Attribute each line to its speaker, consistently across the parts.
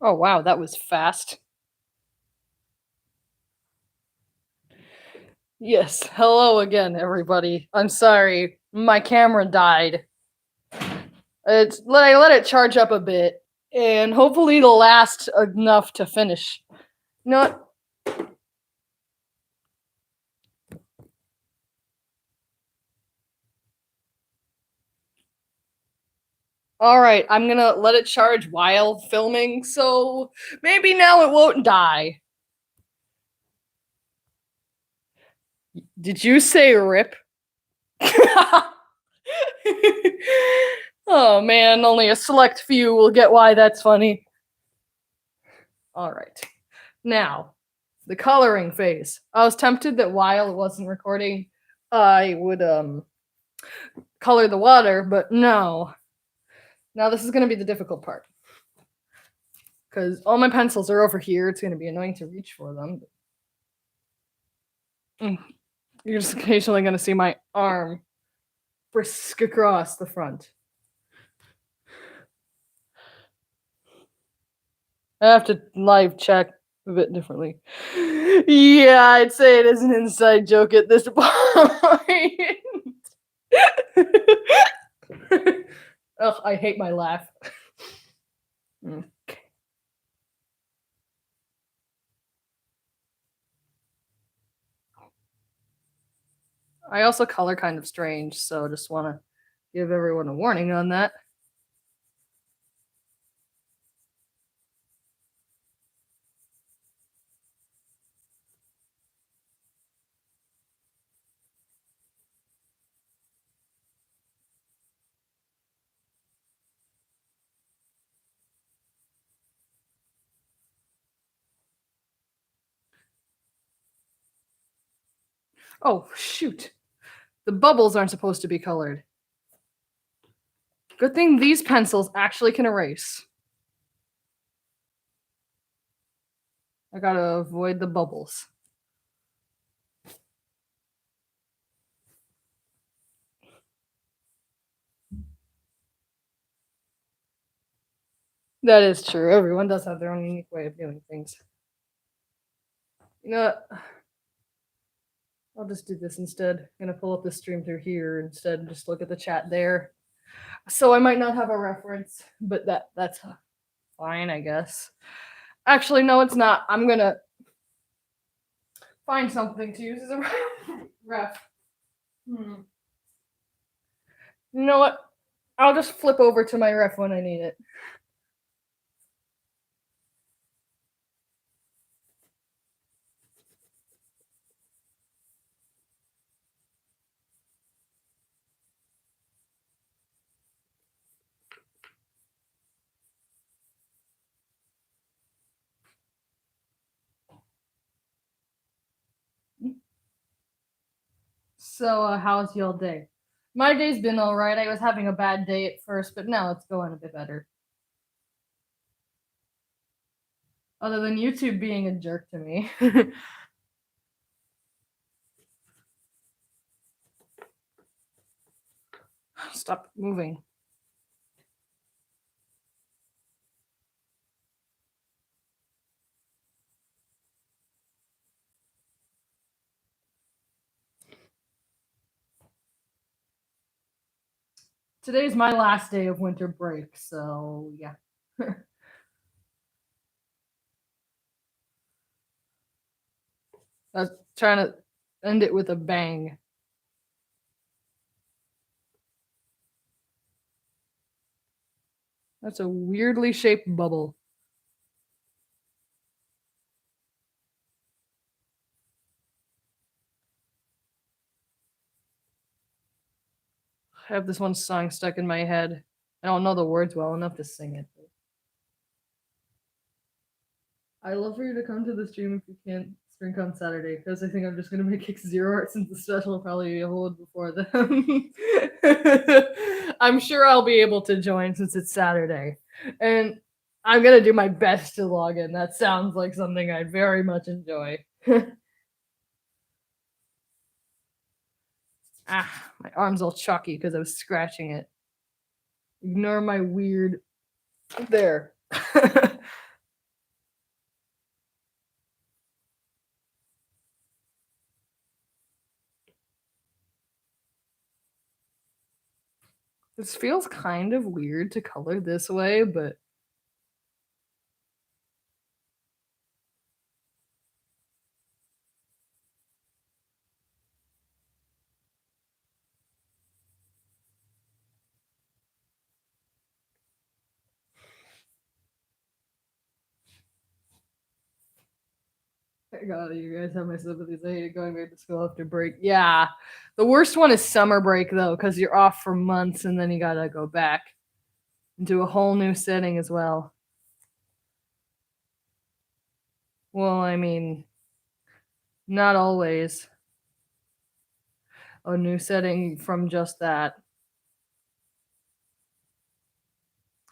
Speaker 1: Oh wow, that was fast. Yes, hello again, everybody. I'm sorry, my camera died. I let it charge up a bit, and hopefully it'll last enough to finish. Not all right. I'm gonna let it charge while filming, so maybe now it won't die. Did you say rip? Oh man, only a select few will get why that's funny. All right. Now, the coloring phase. I was tempted that while it wasn't recording, I would color the water, but no. Now this is going to be the difficult part. Cuz all my pencils are over here. It's going to be annoying to reach for them. You're just occasionally going to see my arm brisk across the front. I have to live check a bit differently. Yeah, I'd say it is an inside joke at this point. Ugh, I hate my laugh. Okay. I also color kind of strange, so just want to give everyone a warning on that. Oh, shoot. The bubbles aren't supposed to be colored. Good thing these pencils actually can erase. I gotta avoid the bubbles. That is true. Everyone does have their own unique way of doing things. You know what? I'll just do this instead. I'm gonna pull up the stream through here instead and just look at the chat there. So I might not have a reference, but that's fine, I guess. Actually, no, it's not. I'm gonna find something to use as a ref. You know what? I'll just flip over to my ref when I need it. So, how's your day? My day's been all right. I was having a bad day at first, but now it's going a bit better. Other than YouTube being a jerk to me. Stop moving. Today's my last day of winter break, so yeah. I was trying to end it with a bang. That's a weirdly shaped bubble. I have this one song stuck in my head. I don't know the words well enough to sing it. I'd love for you to come to the stream if you can't SpringCon Saturday, because I think I'm just gonna make X0 Art since the special will probably be hold before them. I'm sure I'll be able to join since it's Saturday. And I'm gonna do my best to log in. That sounds like something I'd very much enjoy. Ah, my arm's all chalky because I was scratching it. Ignore my weird. There. This feels kind of weird to color this way, but God, you guys have my sympathies. I hated going back to school after break. Yeah. The worst one is summer break, though, because you're off for months and then you gotta go back into a whole new setting as well. Well, I mean, not always. A new setting from just that.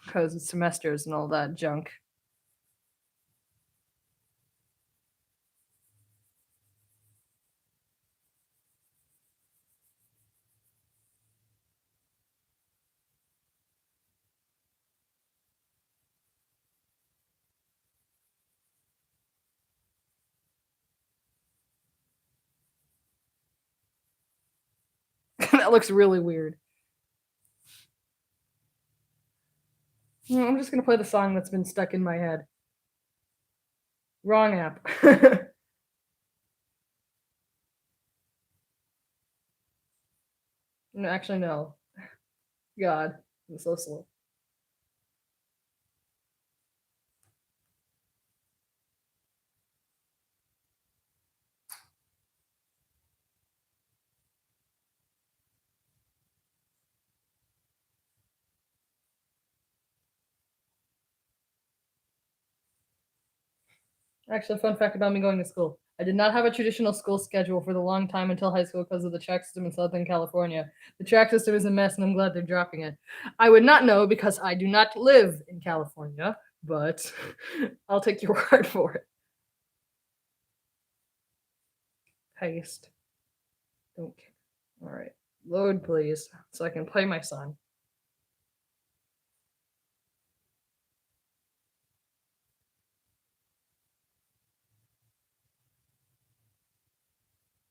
Speaker 1: Because it's semesters and all that junk. That looks really weird. I'm just gonna play the song that's been stuck in my head. Wrong app. No, actually, no. God, I'm so slow. Actually, fun fact about me going to school. I did not have a traditional school schedule for the long time until high school because of the track system in Southern California. The track system is a mess, and I'm glad they're dropping it. I would not know because I do not live in California, but I'll take your word for it. Paste. Don't care. All right. Load, please, so I can play my song.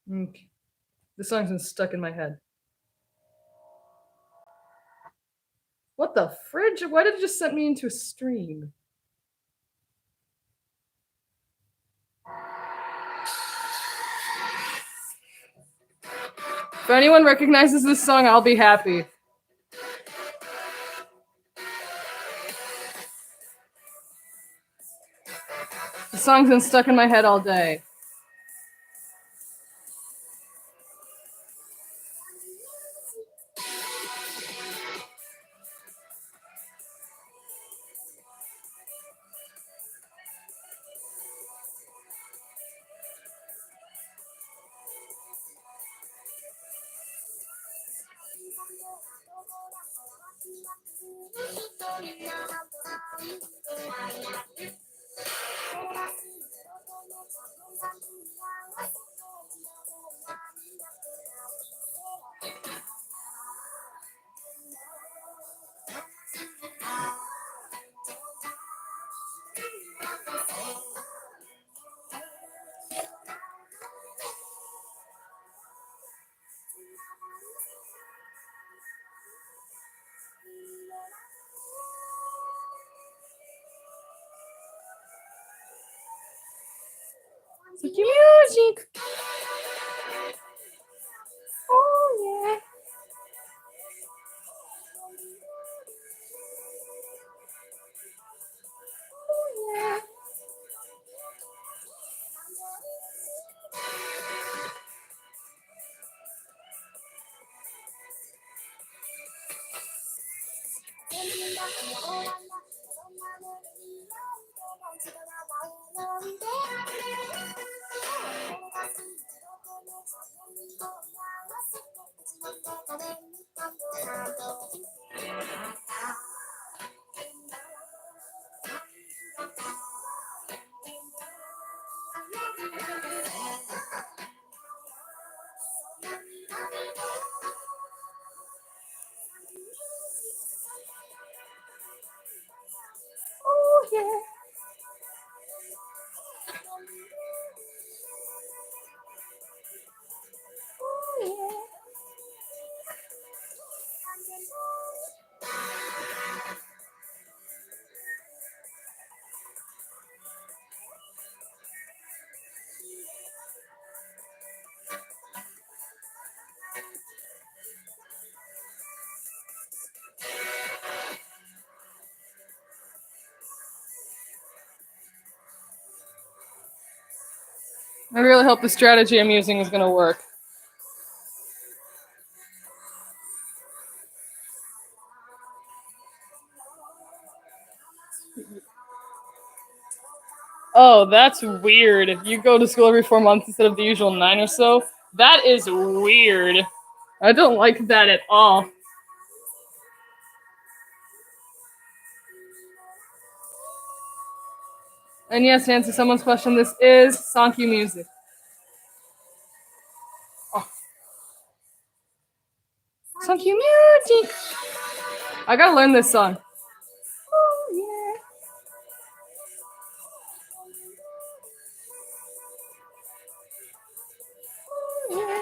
Speaker 1: Okay. This song's been stuck in my head. What the fridge? Why did it just send me into a stream? If anyone recognizes this song, I'll be happy. The song's been stuck in my head all day. It's music. Oh yeah. Oh yeah. Oh yeah. Oh yeah. I really hope the strategy I'm using is gonna work. Oh, that's weird. If you go to school every 4 months instead of the usual 9 or so, that is weird. I don't like that at all. And yes, to answer someone's question, this is Sankey music. Oh. Sankey music! I gotta learn this song. Oh, yeah. Oh, yeah.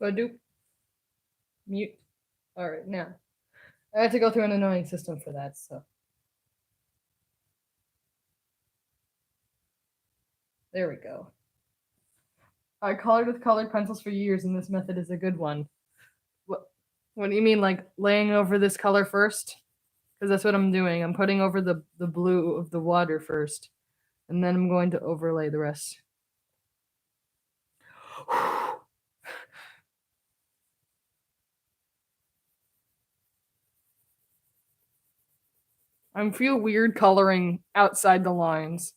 Speaker 1: Badoop. Mute. Alright, now. I have to go through an annoying system for that, so. There we go. I colored with colored pencils for years, and this method is a good one. What do you mean, like laying over this color first? Because that's what I'm doing. I'm putting over the blue of the water first, and then I'm going to overlay the rest. I feel weird coloring outside the lines.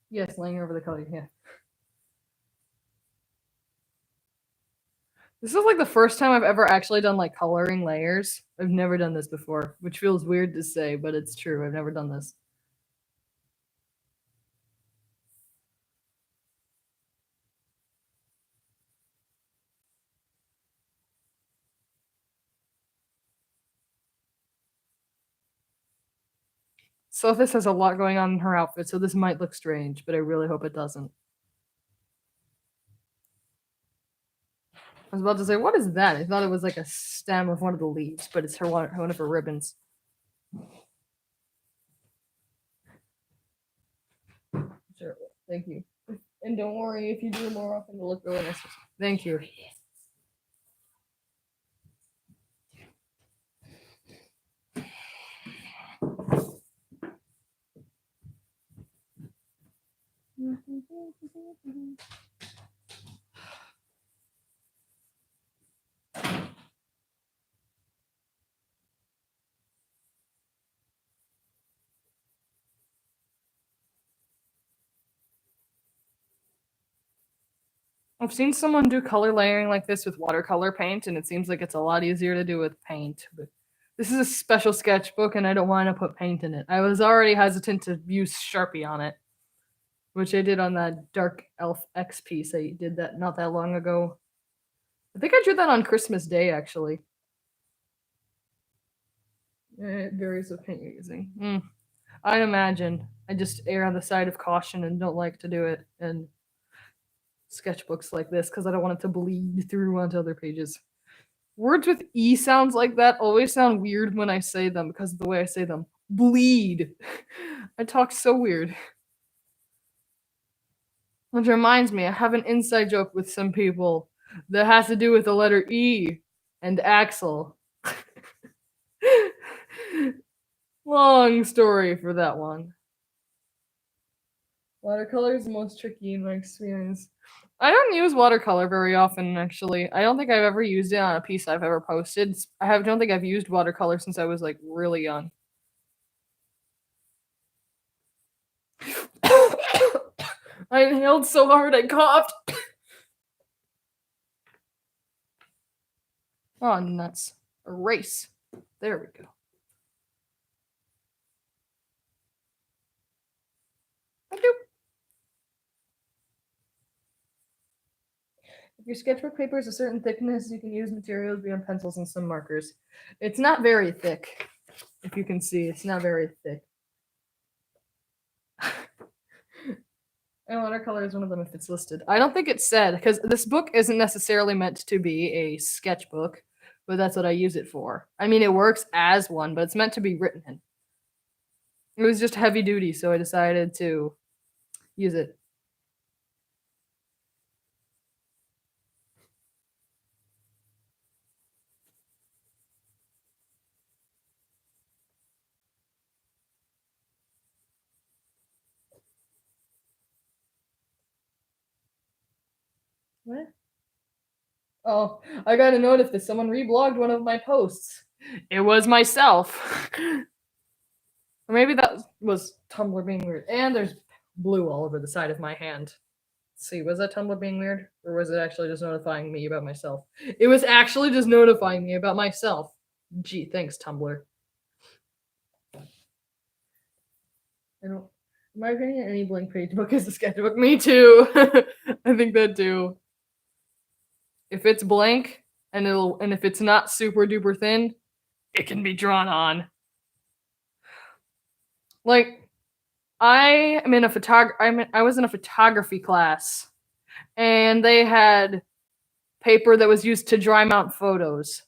Speaker 1: Yes, laying over the color, yeah. This is like the first time I've ever actually done like coloring layers. I've never done this before, which feels weird to say, but it's true. I've never done this. Sophis has a lot going on in her outfit, so this might look strange, but I really hope it doesn't. I was about to say, what is that? I thought it was like a stem of one of the leaves, but it's one of her ribbons. Sure, thank you. And don't worry, if you do it more often, it'll look really nice. Thank you. I've seen someone do color layering like this with watercolor paint, and it seems like it's a lot easier to do with paint. But this is a special sketchbook, and I don't want to put paint in it. I was already hesitant to use Sharpie on it, which I did on that Dark Elf X piece. I did that not that long ago. I think I drew that on Christmas Day, actually. It varies what paint you're using. I'd imagine. I just err on the side of caution and don't like to do it in sketchbooks like this because I don't want it to bleed through onto other pages. Words with E sounds like that always sound weird when I say them because of the way I say them. Bleed. I talk so weird. Which reminds me, I have an inside joke with some people that has to do with the letter E and Axel. Long story for that one. Watercolor is the most tricky in my experience. I don't use watercolor very often, actually. I don't think I've ever used it on a piece I've ever posted. Don't think I've used watercolor since I was like really young. I inhaled so hard I coughed. Oh, nuts. Erase. There we go. If your sketchbook paper is a certain thickness, you can use materials beyond pencils and some markers. It's not very thick. If you can see, it's not very thick. And watercolor is one of them if it's listed. I don't think it's said because this book isn't necessarily meant to be a sketchbook, but that's what I use it for. I mean, it works as one, but it's meant to be written in. It was just heavy duty, so I decided to use it. What? Oh, I got a notice that someone reblogged one of my posts. It was myself. Or maybe that was Tumblr being weird. And there's blue all over the side of my hand. Let's see, was that Tumblr being weird? Or was it actually just notifying me about myself? It was actually just notifying me about myself. Gee, thanks, Tumblr. I don't. In my opinion, any blank page book is a sketchbook. Me too. I think that too. If it's blank and if it's not super duper thin, it can be drawn on. Like I am in a I was in a photography class, and they had paper that was used to dry mount photos.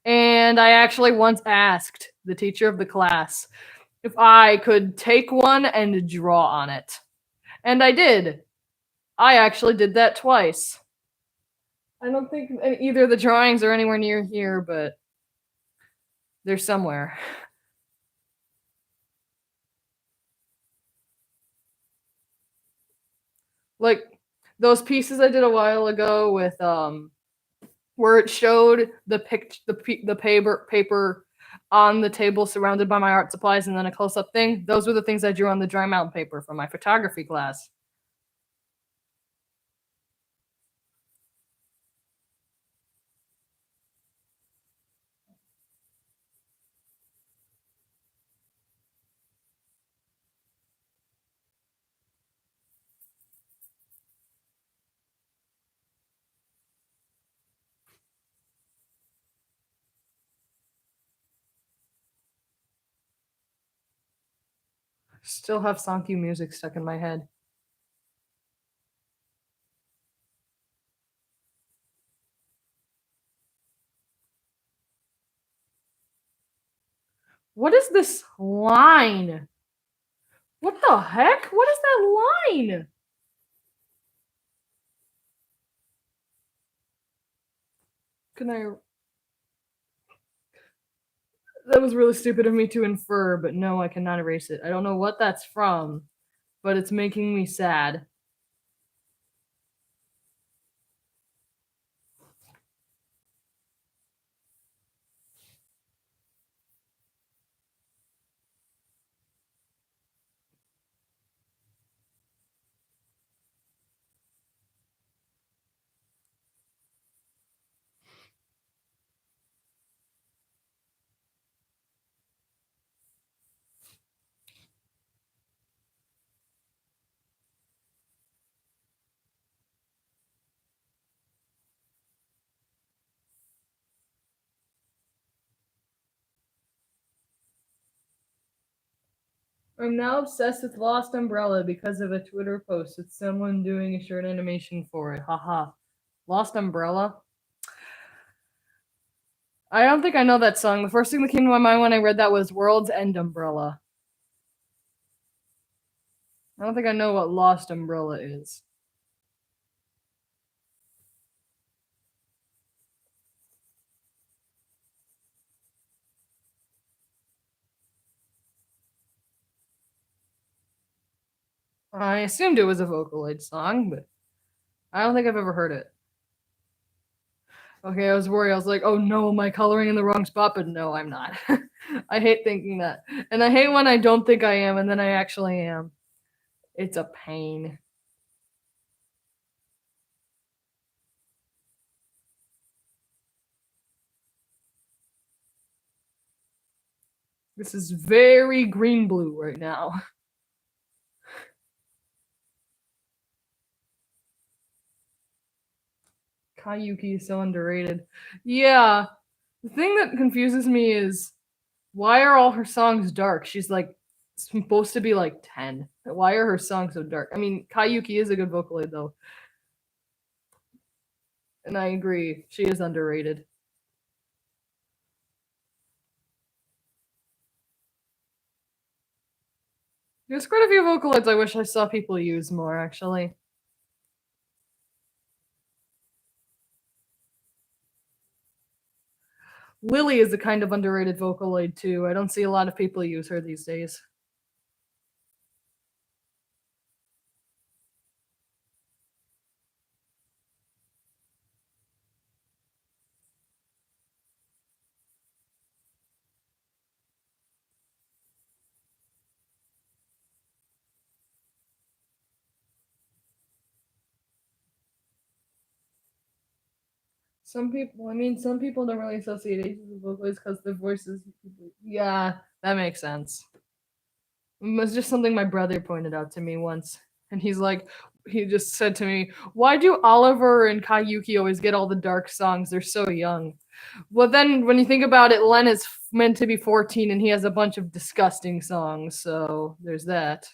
Speaker 1: And I actually once asked the teacher of the class if I could take one and draw on it. And I did. I actually did that twice. I don't think either the drawings are anywhere near here, but they're somewhere. Like those pieces I did a while ago with where it showed the paper on the table surrounded by my art supplies and then a close up thing. Those were the things I drew on the dry mount paper from my photography class. Still have Sankey music stuck in my head. What is this line? What the heck? What is that line? Can I? That was really stupid of me to infer, but no, I cannot erase it. I don't know what that's from, but it's making me sad. I'm now obsessed with Lost Umbrella because of a Twitter post with someone doing a short animation for it. Haha. Lost Umbrella? I don't think I know that song. The first thing that came to my mind when I read that was World's End Umbrella. I don't think I know what Lost Umbrella is. I assumed it was a Vocaloid song, but I don't think I've ever heard it. Okay, I was worried. I was like, oh no, am I coloring in the wrong spot? But no, I'm not. I hate thinking that. And I hate when I don't think I am and then I actually am. It's a pain. This is very green blue right now. Kayuki is so underrated. Yeah, the thing that confuses me is why are all her songs dark? She's like supposed to be like 10. Why are her songs so dark? I mean, Kayuki is a good Vocaloid though. And I agree, she is underrated. There's quite a few Vocaloids I wish I saw people use more, actually. Lily is a kind of underrated Vocaloid too. I don't see a lot of people use her these days. Some people don't really associate ages with Vocaloids because their voices. Yeah, that makes sense. It was just something my brother pointed out to me once. And he just said to me, why do Oliver and Kayuki always get all the dark songs? They're so young. Well, then when you think about it, Len is meant to be 14 and he has a bunch of disgusting songs. So there's that.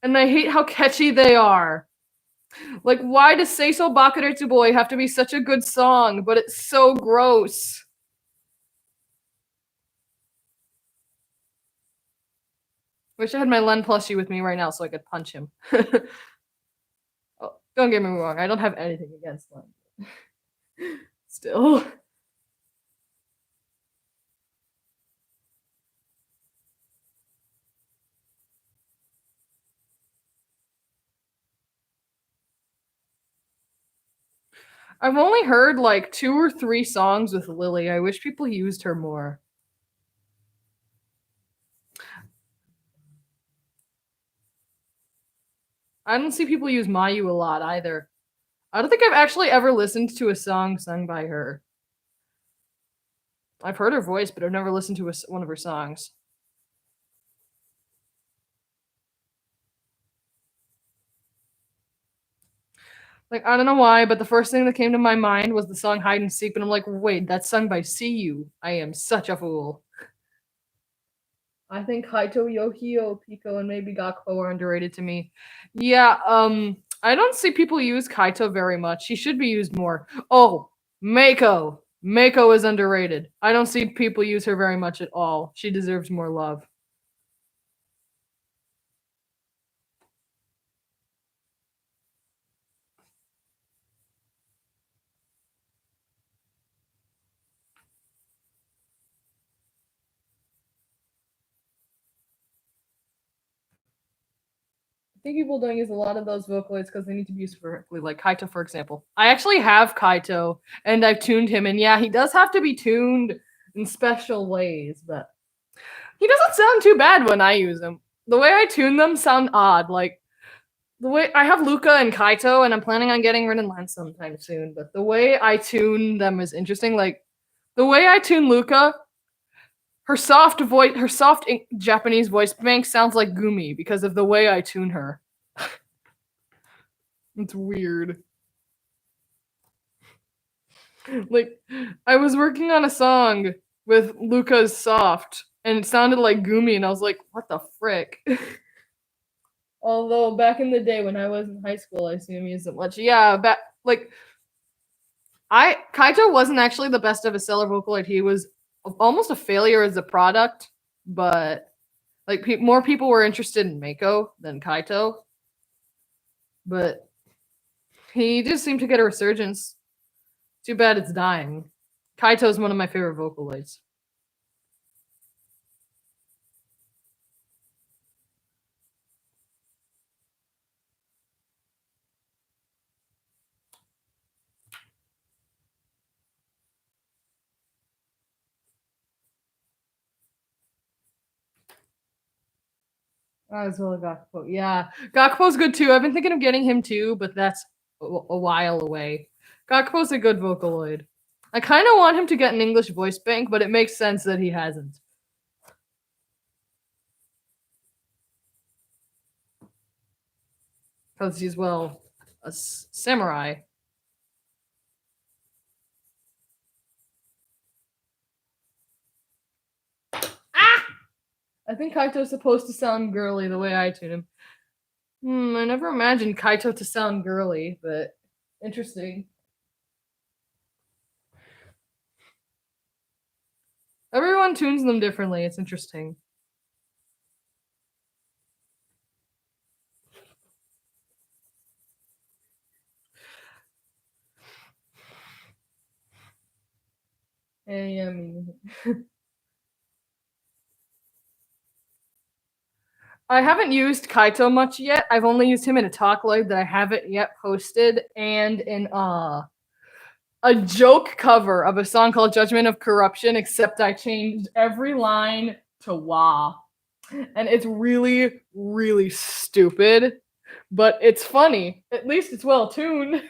Speaker 1: And I hate how catchy they are. Like, why does Seiso Bakuretsu Boy have to be such a good song, but it's so gross? Wish I had my Len plushie with me right now so I could punch him. Oh, don't get me wrong, I don't have anything against Len. Still. I've only heard like 2 or 3 songs with Lily. I wish people used her more. I don't see people use Mayu a lot either. I don't think I've actually ever listened to a song sung by her. I've heard her voice, but I've never listened to one of her songs. Like, I don't know why, but the first thing that came to my mind was the song Hide and Seek, but I'm like, wait, that's sung by CU. I am such a fool. I think Kaito, Yohio, Pico, and maybe Gakpo are underrated to me. Yeah, I don't see people use Kaito very much. He should be used more. Oh, Mako. Mako is underrated. I don't see people use her very much at all. She deserves more love. I think people don't use a lot of those Vocaloids because they need to be used correctly, like Kaito, for example. I actually have Kaito, and I've tuned him, and yeah, he does have to be tuned in special ways, but he doesn't sound too bad when I use him. The way I tune them sound odd, like the way I have Luca and Kaito, and I'm planning on getting Rin and Lance sometime soon, but the way I tune them is interesting. Like the way I tune Luca, her soft voice, her soft Japanese voice bank sounds like Gumi because of the way I tune her. It's weird. Like I was working on a song with Luca's soft, and it sounded like Gumi, and I was like, "What the frick?" Although back in the day when I was in high school, I assume used it much. Yeah, back like I Kaito wasn't actually the best of a seller Vocaloid. He was almost a failure as a product, but like more people were interested in Mako than Kaito. But he just seemed to get a resurgence. Too bad it's dying. Kaito is one of my favorite Vocaloids. As well as Gakpo. Yeah, Gakpo's good too. I've been thinking of getting him too, but that's a while away. Gakpo's a good Vocaloid. I kind of want him to get an English voice bank, but it makes sense that he hasn't. because he's, well, a samurai. Ah! I think Kaito's supposed to sound girly the way I tune him. I never imagined Kaito to sound girly, but interesting. Everyone tunes them differently. It's interesting. I haven't used Kaito much yet. I've only used him in a talk live that I haven't yet posted, and in a joke cover of a song called Judgment of Corruption, except I changed every line to wah. And it's really, really stupid, but it's funny. At least it's well tuned.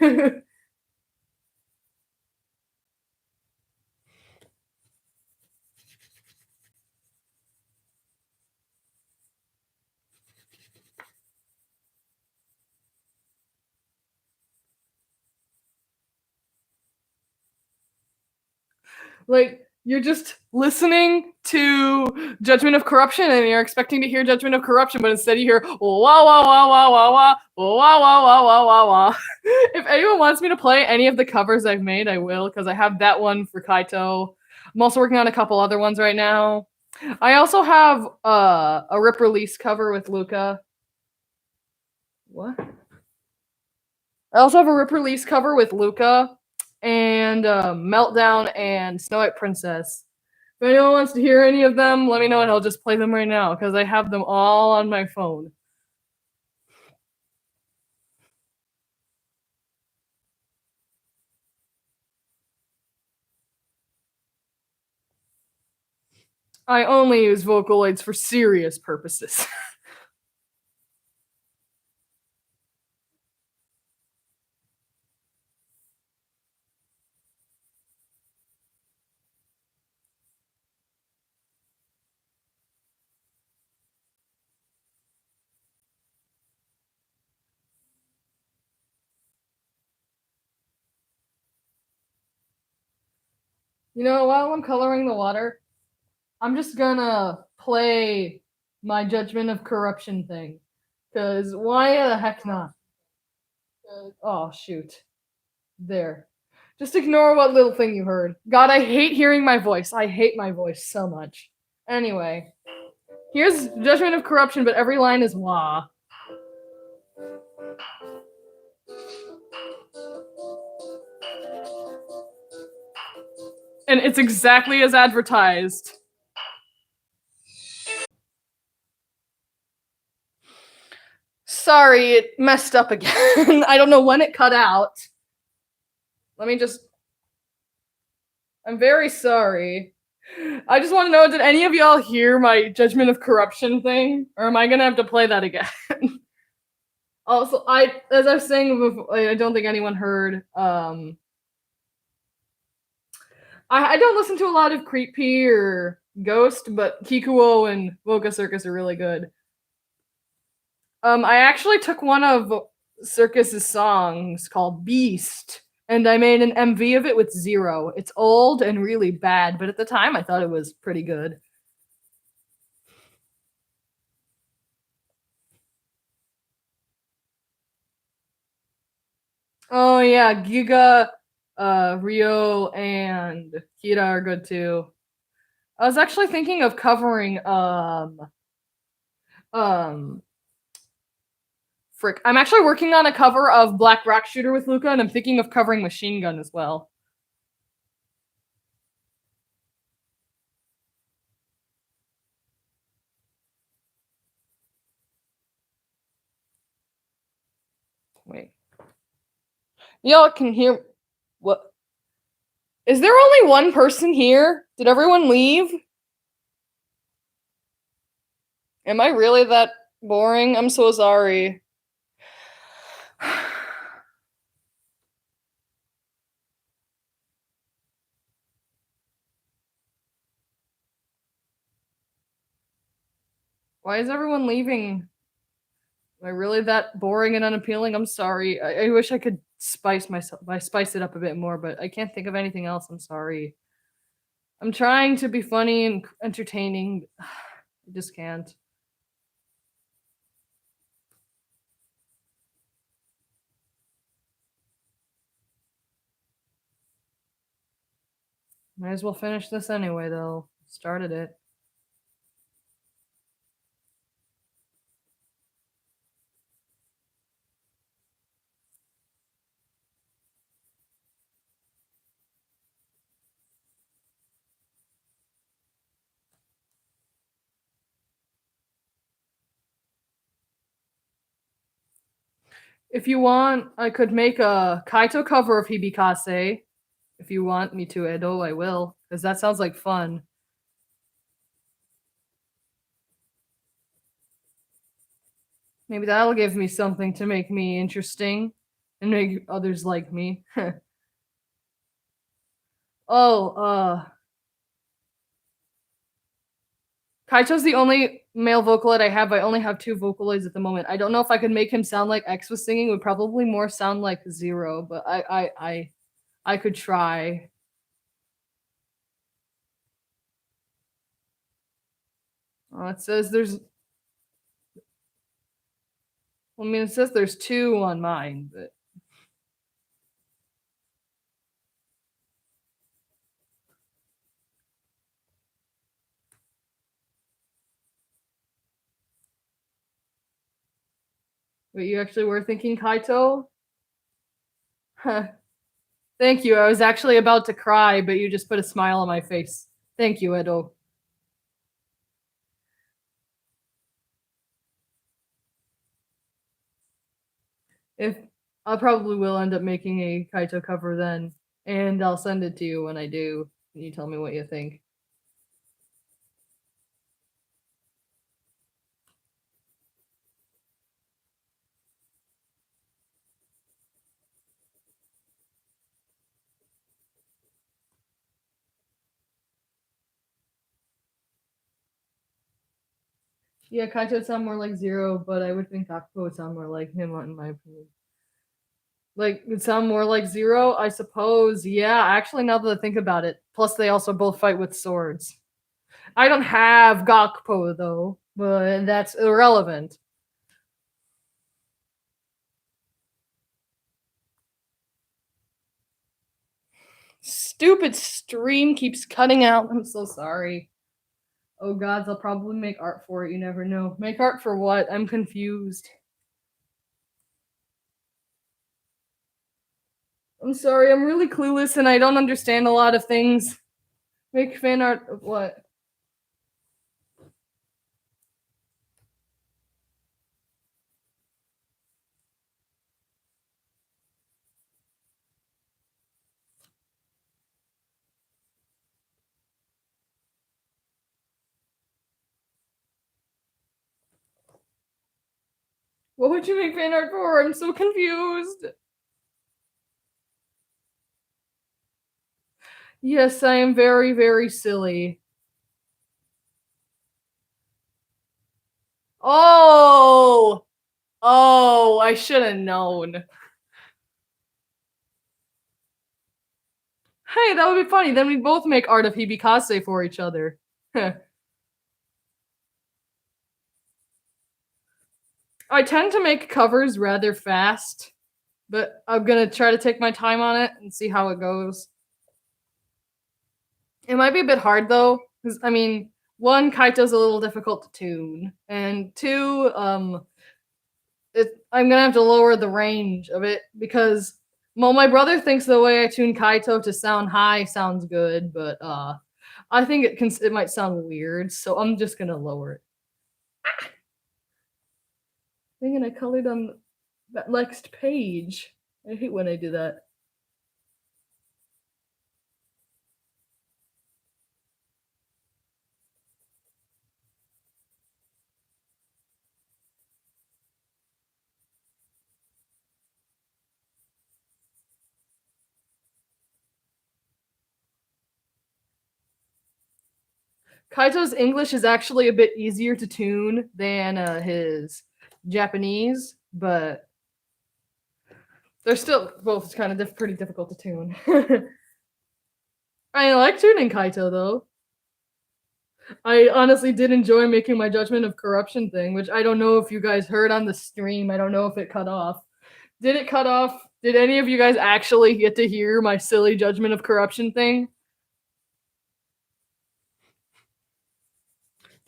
Speaker 1: Like, you're just listening to Judgment of Corruption and you're expecting to hear Judgment of Corruption, but instead you hear wah wah wah wah wah wah wah wah wah wah wah wah. If anyone wants me to play any of the covers I've made, I will, because I have that one for Kaito. I'm also working on a couple other ones right now. I also have a Rip Release cover with Luca. What? I also have a Rip Release cover with Luca and Meltdown and Snow White Princess. If anyone wants to hear any of them, let me know and I'll just play them right now because I have them all on my phone. I only use Vocaloids for serious purposes. You know, while I'm coloring the water, I'm just gonna play my Judgment of Corruption thing. Because why the heck not? Oh, shoot. There. Just ignore what little thing you heard. God, I hate hearing my voice. I hate my voice so much. Anyway, here's Judgment of Corruption, but every line is wah. And it's exactly as advertised. Sorry, it messed up again. I don't know when it cut out. Let me just. I'm very sorry. I just want to know, did any of y'all hear my Judgment of Corruption thing? Or am I gonna have to play that again? Also, as I was saying before, I don't think anyone heard. I don't listen to a lot of Creepy or Ghost, but Kikuo and Voca Circus are really good. I actually took one of Circus's songs called Beast, and I made an MV of it with Zero. It's old and really bad, but at the time I thought it was pretty good. Oh yeah, Giga, Rio, and Kira are good too. I was actually thinking of covering um frick. I'm actually working on a cover of Black Rock Shooter with Luca, and I'm thinking of covering Machine Gun as well. Wait. Y'all can hear what? Is there only one person here? Did everyone leave? Am I really that boring? I'm so sorry. Why is everyone leaving? I really that boring and unappealing? I'm sorry. I wish I could spice it up a bit more, but I can't think of anything else. I'm sorry. I'm trying to be funny and entertaining. I just can't. Might as well finish this anyway, though. Started it. If you want, I could make a Kaito cover of Hibikase. If you want me to, Edo, I will, because that sounds like fun. Maybe that'll give me something to make me interesting and make others like me. Oh, Kaito's the only male vocaloid I have. I only have two vocaloids at the moment. I don't know if I could make him sound like X was singing. It would probably more sound like Zero, but I could try. It says there's. I mean, it says there's two on mine, but wait, you actually were thinking Kaito? Huh. Thank you. I was actually about to cry, but you just put a smile on my face. Thank you, Edo. If I probably will end up making a Kaito cover then, and I'll send it to you when I do. And you tell me what you think. Yeah, Kaito would sound more like Zero, but I would think Gakuko would sound more like him, in my opinion. Like, would sound more like Zero, I suppose. Yeah, actually, now that I think about it. Plus, they also both fight with swords. I don't have Gakupo, though, but that's irrelevant. Stupid stream keeps cutting out. I'm so sorry. Oh gods, I'll probably make art for it. You never know. Make art for what? I'm confused. I'm sorry, I'm really clueless and I don't understand a lot of things. Make fan art of what? What would you make fan art for? I'm so confused. Yes, I am very, very silly. Oh! Oh, I should have known. Hey, that would be funny. Then we both make art of Hibikase for each other. I tend to make covers rather fast, but I'm gonna try to take my time on it and see how it goes. It might be a bit hard though, because I mean, one, Kaito's a little difficult to tune, and two, I'm gonna have to lower the range of it because, well, my brother thinks the way I tune Kaito to sound high sounds good, but I think it might sound weird, so I'm just gonna lower it. Dang it, I colored on that next page. I hate when I do that. Kaito's English is actually a bit easier to tune than his Japanese, but they're still both kind of pretty difficult to tune. I like tuning Kaito though. I honestly did enjoy making my judgment of corruption thing, which I don't know if you guys heard on the stream. I don't know if it cut off. Did it cut off? Did any of you guys actually get to hear my silly judgment of corruption thing?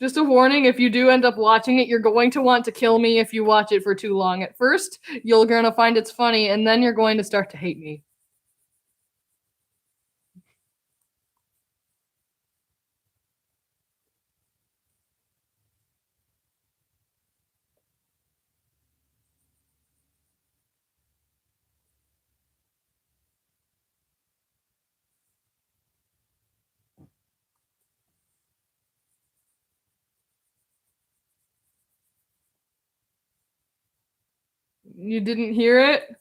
Speaker 1: Just a warning, if you do end up watching it, you're going to want to kill me if you watch it for too long. At first, you're going to find it's funny, and then you're going to start to hate me. You didn't hear it?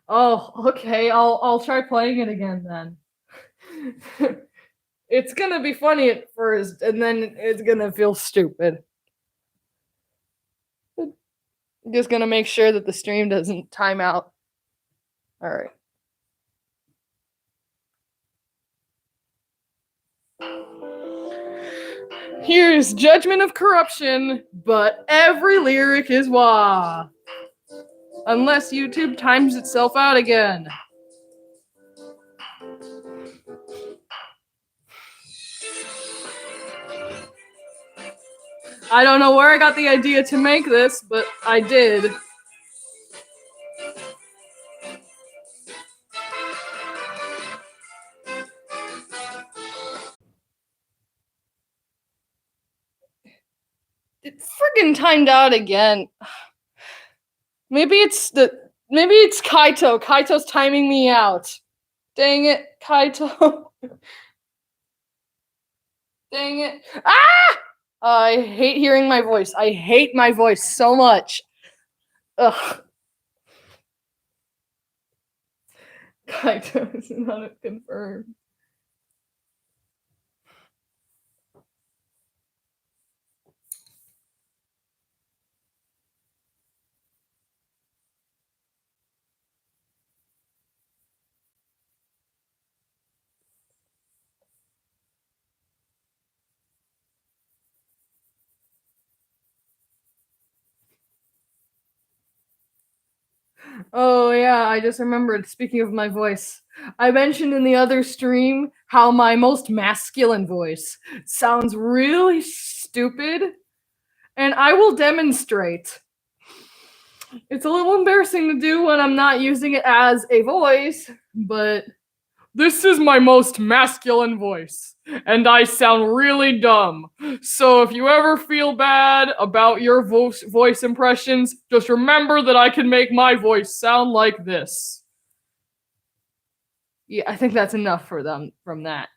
Speaker 1: Oh, okay. I'll try playing it again then. It's gonna be funny at first, and then it's gonna feel stupid. I'm just gonna make sure that the stream doesn't time out. All right. Here's Judgment of Corruption, but every lyric is wah. Unless YouTube times itself out again. I don't know where I got the idea to make this, but I did. It friggin' timed out again. Maybe it's Kaito. Kaito's timing me out. Dang it, Kaito. Dang it. Ah! I hate hearing my voice. I hate my voice so much. Ugh. Kaito is not confirmed. Oh yeah, I just remembered, speaking of my voice, I mentioned in the other stream how my most masculine voice sounds really stupid, and I will demonstrate. It's a little embarrassing to do when I'm not using it as a voice, but this is my most masculine voice, and I sound really dumb. So if you ever feel bad about your voice impressions, just remember that I can make my voice sound like this. Yeah, I think that's enough for them from that.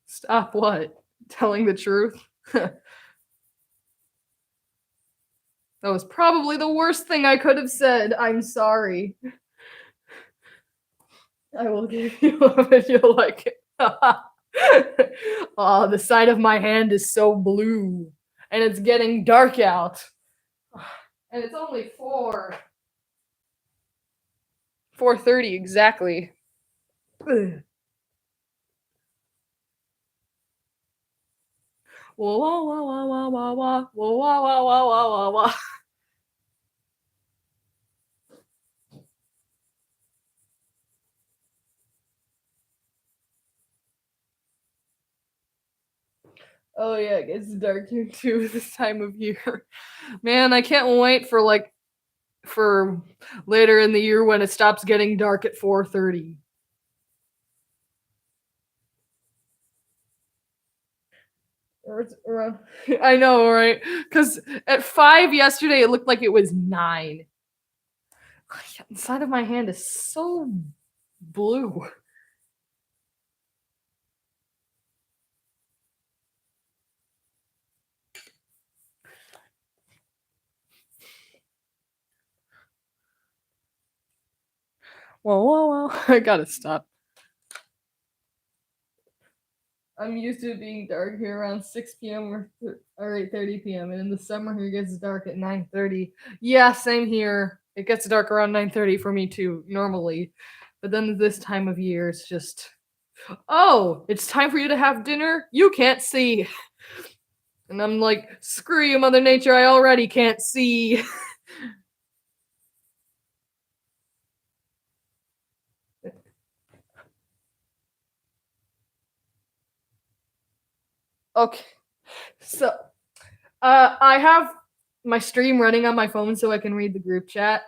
Speaker 1: Stop what? Telling the truth? That was probably the worst thing I could have said. I'm sorry. I will give you a video like it. Oh, the side of my hand is so blue. And it's getting dark out. And it's only 4:30 exactly. Ugh. Wah, wah, wah, wah, wah, wah, wah, wah, wah, wah, wah, wah, wah. Oh yeah, it gets dark here too this time of year. Man, I can't wait for later in the year when it stops getting dark at 4:30. Or it's around, I know, right? Because at 5 yesterday, it looked like it was 9. The side of my hand is so blue. Whoa, whoa, whoa. I gotta stop. I'm used to it being dark here around 6 p.m. or 8:30 p.m. And in the summer here it gets dark at 9:30. Yeah, same here. It gets dark around 9:30 for me too, normally. But then this time of year it's just, oh, it's time for you to have dinner. You can't see. And I'm like, screw you, Mother Nature, I already can't see. Okay. So I have my stream running on my phone so I can read the group chat,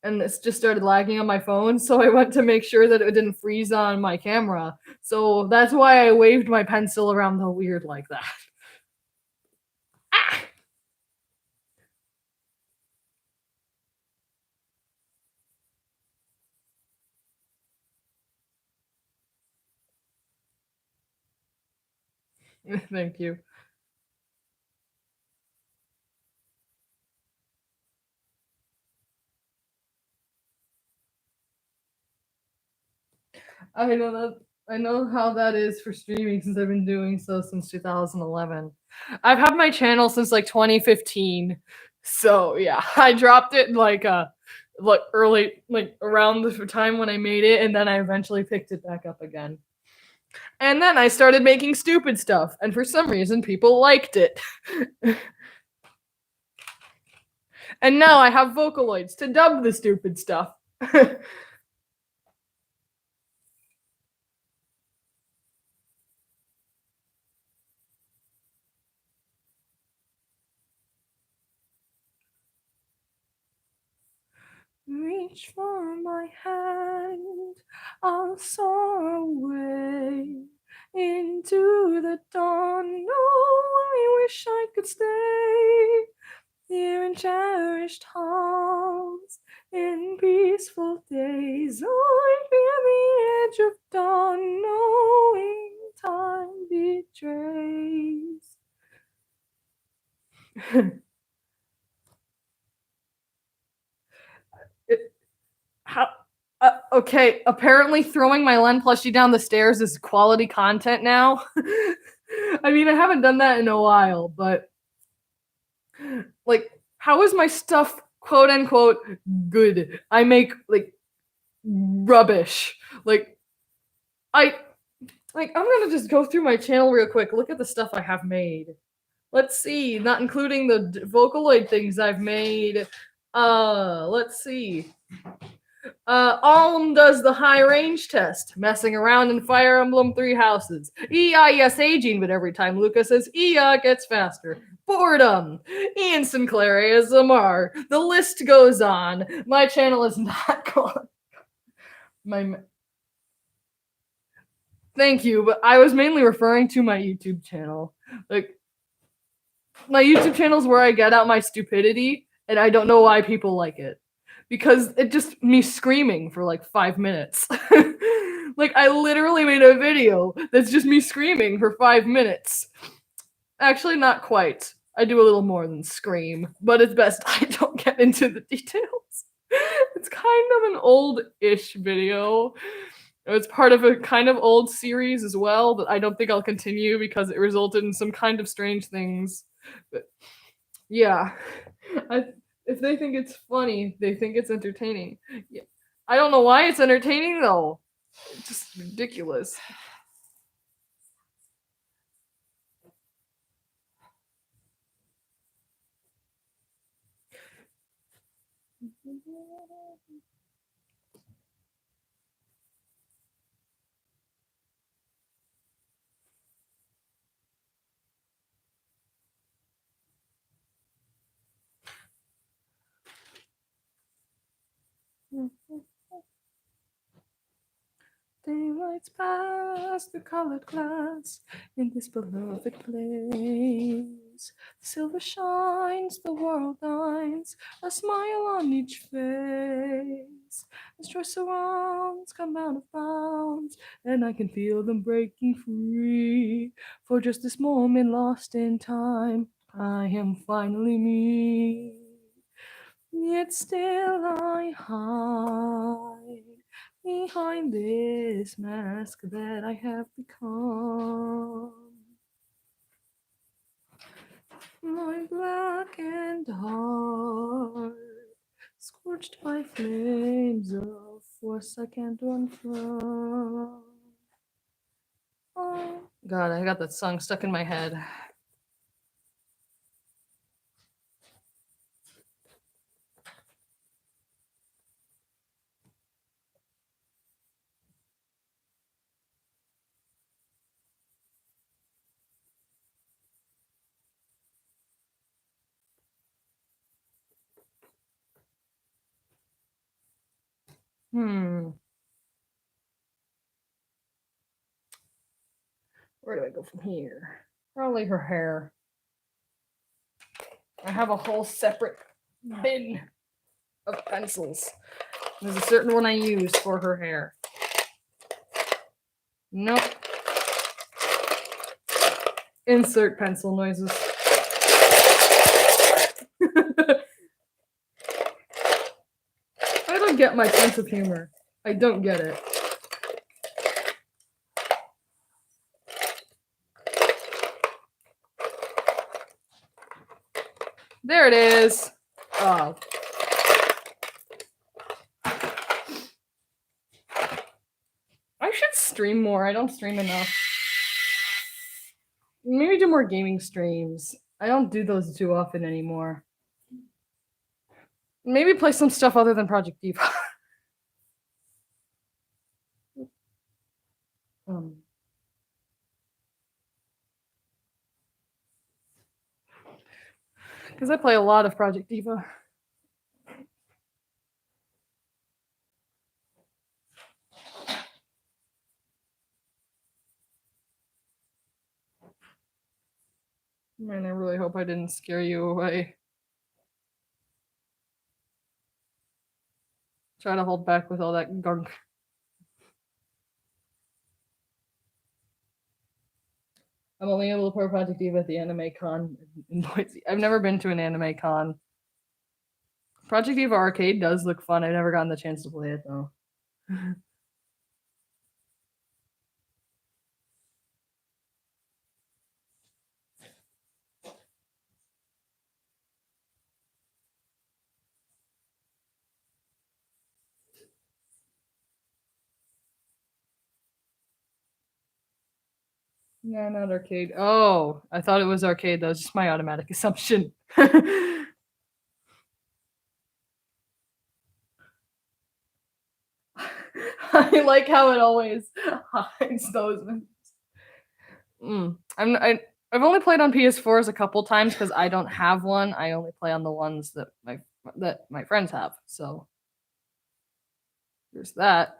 Speaker 1: and it's just started lagging on my phone. So I went to make sure that it didn't freeze on my camera. So that's why I waved my pencil around the weird like that. Ah! Thank you. I know that I know how that is for streaming since I've been doing so since 2011. I've had my channel since like 2015. So yeah, I dropped it like early like around the time when I made it, and then I eventually picked it back up again. And then I started making stupid stuff, and for some reason people liked it. And now I have Vocaloids to dub the stupid stuff. Reach for my hand, I'll soar away into the dawn. Oh, I wish I could stay here in cherished halls, in peaceful days. Oh, I feel the edge of dawn, knowing time betrays. How? Okay, apparently throwing my Len plushie down the stairs is quality content now. I mean, I haven't done that in a while, but like, how is my stuff quote unquote good? I make like rubbish. Like, I I'm gonna just go through my channel real quick. Look at the stuff I have made. Let's see, not including the Vocaloid things I've made. Let's see. Alm does the high range test, messing around in Fire Emblem Three Houses. EIS aging, but every time Lucas says EA gets faster. Boredom. Ian Sinclair ASMR. The list goes on. My channel is not gone. Thank you, but I was mainly referring to my YouTube channel. Like, my YouTube channel is where I get out my stupidity, and I don't know why people like it. Because it just me screaming for like 5 minutes. Like, I literally made a video that's just me screaming for 5 minutes. Actually, not quite. I do a little more than scream, but it's best I don't get into the details. It's kind of an old-ish video. It's part of a kind of old series as well that I don't think I'll continue because it resulted in some kind of strange things. But yeah, if they think it's funny, they think it's entertaining. Yeah. I don't know why it's entertaining though. It's just ridiculous. Daylight's past the colored glass in this beloved place. Silver shines, the world dines, a smile on each face. As joy surrounds, come out of bounds, and I can feel them breaking free. For just this moment lost in time, I am finally me. Yet still I hide behind this mask that I have become. My blackened heart, scorched by flames of force I can't run from. Oh, God, I got that song stuck in my head. Where do I go from here? Probably her hair. I have a whole separate bin of pencils. There's a certain one I use for her hair. Nope. Insert pencil noises. I don't get my sense of humor. I don't get it. There it is. Oh. I should stream more. I don't stream enough. Maybe do more gaming streams. I don't do those too often anymore. Maybe play some stuff other than Project Diva. Because I play a lot of Project Diva. Man, I really hope I didn't scare you away. Try to hold back with all that gunk. I'm only able to play Project Diva at the Anime Con in Boise. I've never been to an Anime Con. Project Diva Arcade does look fun. I've never gotten the chance to play it though. Yeah, not arcade. Oh, I thought it was arcade. That was just my automatic assumption. I like how it always hides those. I've only played on PS4s a couple times because I don't have one. I only play on the ones that my friends have. So there's that.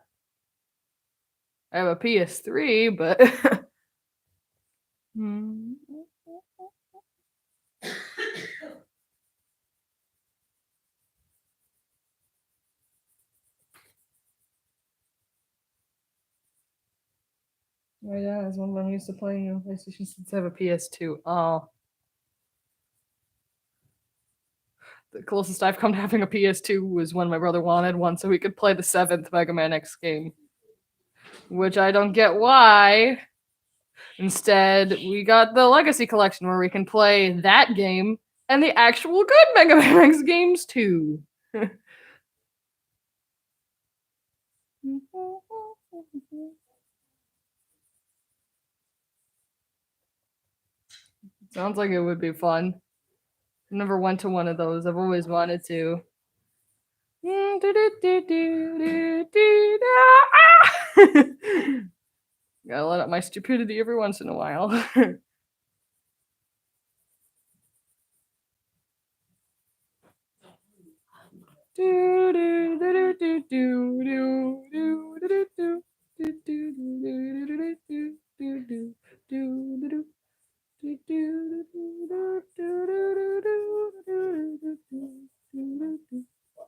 Speaker 1: I have a PS3, but my dad is one of them used to playing on PlayStation since I have a PS2. Oh. The closest I've come to having a PS2 was when my brother wanted one so he could play the 7th Mega Man X game. Which I don't get why. Instead, we got the Legacy Collection where we can play that game and the actual good Mega Man X games too. Sounds like it would be fun. Never went to one of those. I've always wanted to. Gotta let out my stupidity every once in a while.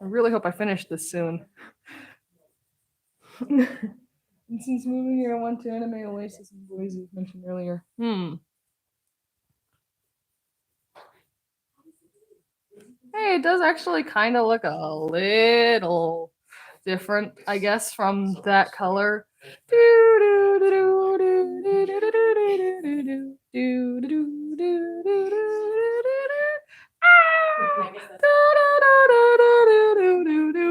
Speaker 1: I really hope I finish this soon. And since moving here, I went to Anime Oasis in Boise, as mentioned earlier. Hey, it does actually kind of look a little different, I guess, from that color.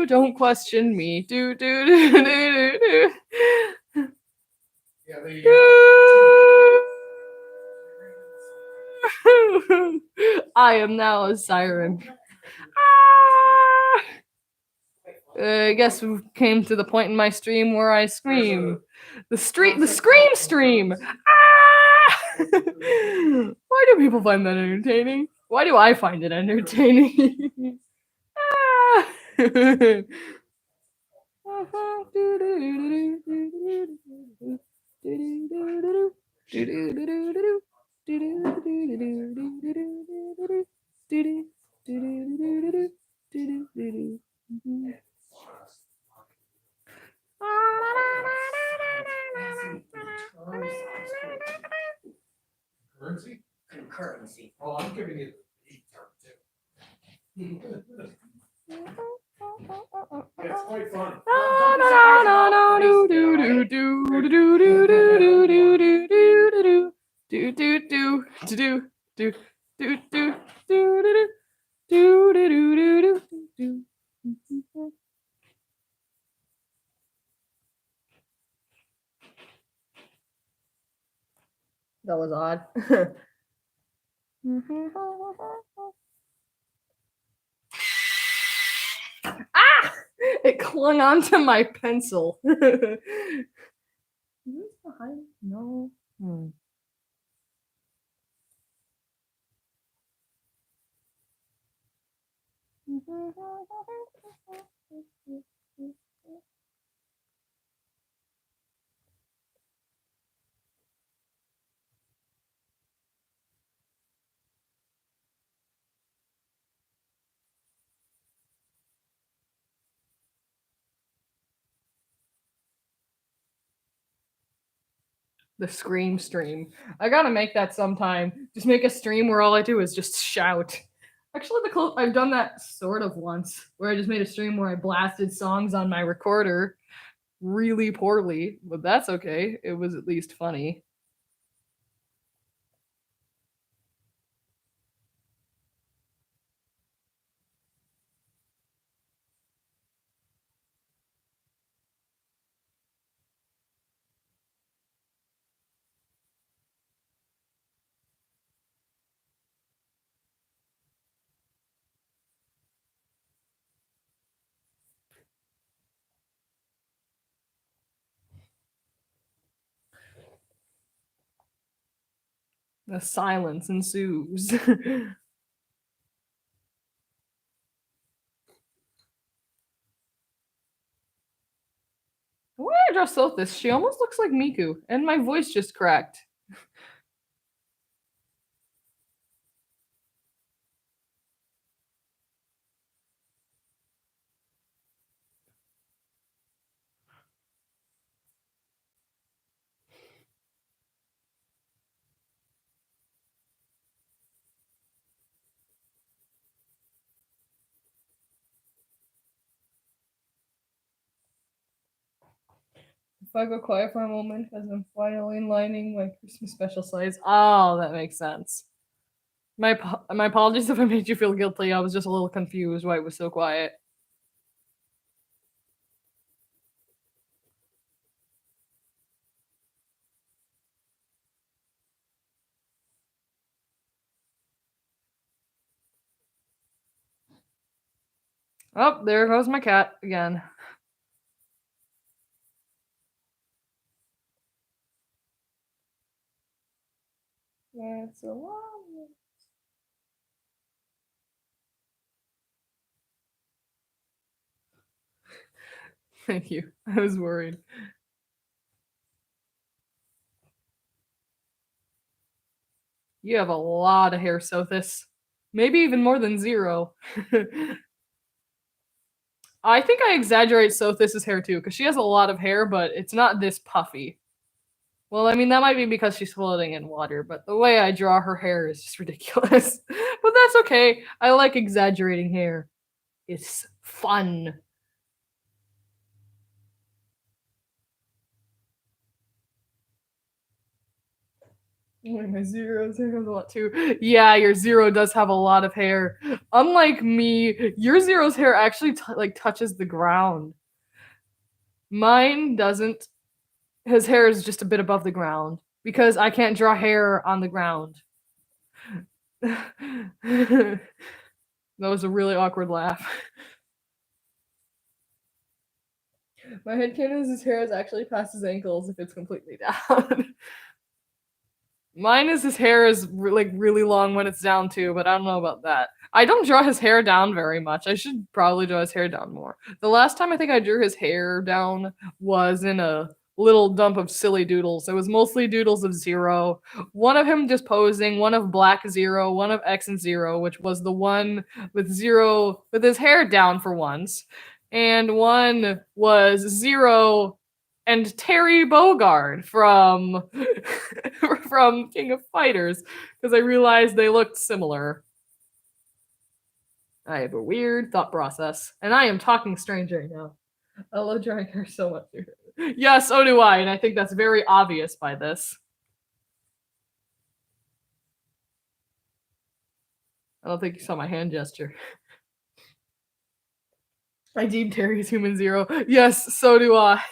Speaker 1: Don't question me. Do do do do do do. I am now a siren. I guess we came to the point in my stream where I scream. The scream stream. Why do people find that entertaining? Why do I find it entertaining?
Speaker 2: Currency?
Speaker 3: Concurrency.
Speaker 2: Oh, I'm giving it a turn too. It's quite fun.
Speaker 1: That was odd. Ah! It clung onto my pencil. Is this behind? No. The scream stream. I gotta make that sometime. Just make a stream where all I do is just shout. Actually, I've done that sort of once, where I just made a stream where I blasted songs on my recorder really poorly, but that's okay. It was at least funny. The silence ensues. Why did I just thought this? She almost looks like Miku, and my voice just cracked. If I go quiet for a moment, as I'm finally lining my Christmas special slides. Oh, that makes sense. My apologies if I made you feel guilty. I was just a little confused why it was so quiet. Oh, there goes my cat again. That's a long. Thank you. I was worried. You have a lot of hair, Sothis. Maybe even more than 0. I think I exaggerate Sothis's hair too, because she has a lot of hair, but it's not this puffy. Well, I mean, that might be because she's floating in water, but the way I draw her hair is just ridiculous. But that's okay. I like exaggerating hair. It's fun. My zero's hair has a lot too. Yeah, your zero does have a lot of hair. Unlike me, your zero's hair actually like touches the ground. Mine doesn't. His hair is just a bit above the ground because I can't draw hair on the ground. That was a really awkward laugh. My headcanon is his hair is actually past his ankles if it's completely down. Mine is his hair is like really long when it's down too, but I don't know about that. I don't draw his hair down very much. I should probably draw his hair down more. The last time I think I drew his hair down was in a little dump of silly doodles. It was mostly doodles of Zero. One of him just posing, one of Black Zero, one of X and Zero, which was the one with Zero with his hair down for once. And one was Zero and Terry Bogard from from King of Fighters because I realized they looked similar. I have a weird thought process, and I am talking strange right now. I love drawing hair so much. Yeah, so do I, and I think that's very obvious by this. I don't think you saw my hand gesture. I deem Terry as human zero. Yes, so do I.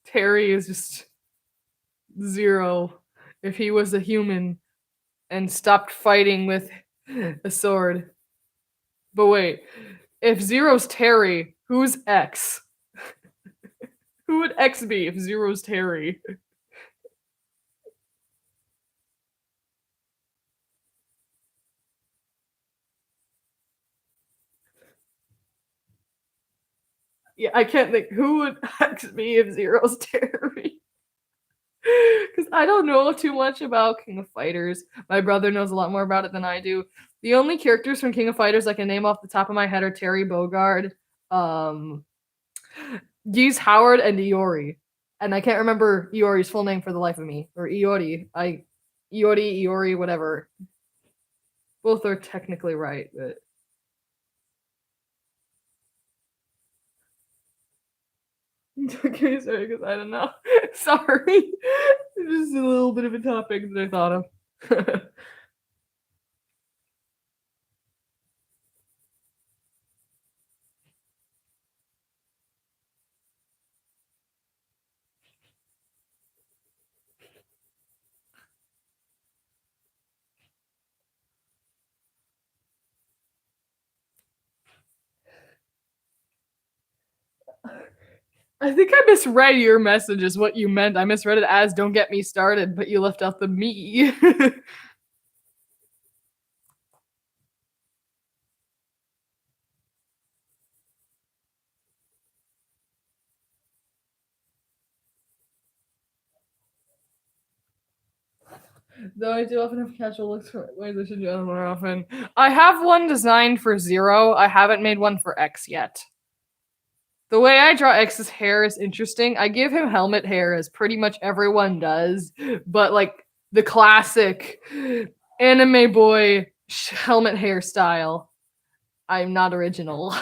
Speaker 1: Terry is just zero. If he was a human and stopped fighting with a sword. But wait, if Zero's Terry, who's X? Who would X be if Zero's Terry? Yeah, I can't think. Who would X be if Zero's Terry? Because I don't know too much about King of Fighters. My brother knows a lot more about it than I do. The only characters from King of Fighters I can name off the top of my head are Terry Bogard, Geese Howard, and Iori. And I can't remember Iori's full name for the life of me. Or Iori. Iori, whatever. Both are technically right, but. Okay, sorry, because I don't know. Sorry. Just a little bit of a topic that I thought of. I think I misread your message as what you meant. I misread it as "Don't get me started," but you left out the me. Though I do often have casual looks for ways I should do it more often. I have one designed for Zero. I haven't made one for X yet. The way I draw X's hair is interesting. I give him helmet hair, as pretty much everyone does, but like the classic anime boy helmet hairstyle. I'm not original.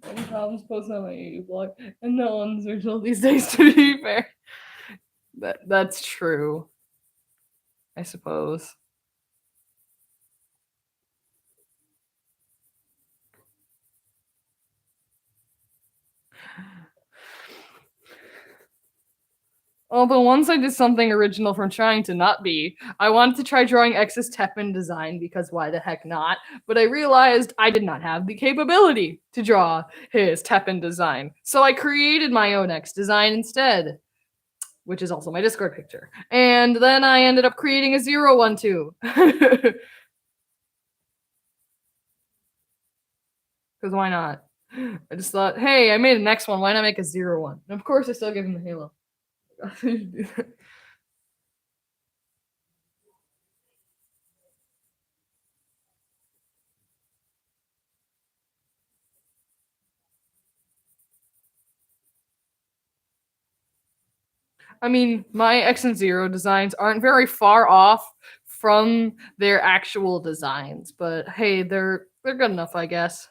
Speaker 1: Any problems posted on my YouTube blog, and no one's original these days. To be fair, that's true. I suppose. Although once I did something original from trying to not be, I wanted to try drawing X's Teppan design because why the heck not? But I realized I did not have the capability to draw his Teppan design. So I created my own X design instead, which is also my Discord picture. And then I ended up creating a 0-1 too. Because why not? I just thought, hey, I made a next one. Why not make a 0 one? And of course, I still give him the halo. I mean, my X and Zero designs aren't very far off from their actual designs, but hey, they're good enough, I guess.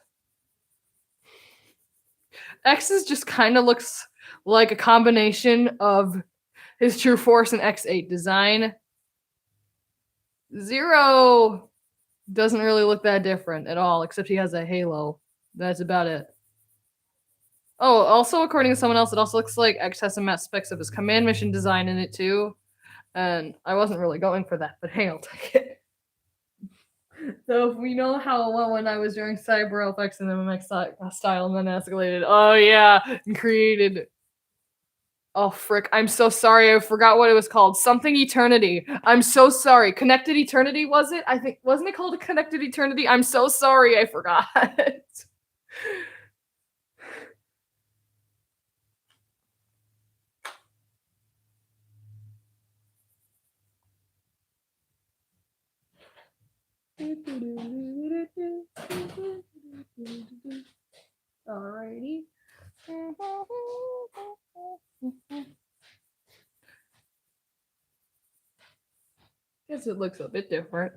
Speaker 1: X's just kind of looks like a combination of his True Force and X8 design. Zero doesn't really look that different at all, except he has a halo. That's about it. Oh, also, according to someone else, it also looks like X has some aspects of his command mission design in it too. And I wasn't really going for that, but hey, I'll take it. So we know how well when I was doing Cyber Elf X and MMX style and then escalated. Oh yeah, and created. Oh frick! I'm so sorry. I forgot what it was called. Something Eternity. I'm so sorry. Connected Eternity was it? I think wasn't it called a Connected Eternity? I'm so sorry. I forgot. Alrighty. Guess it looks a bit different.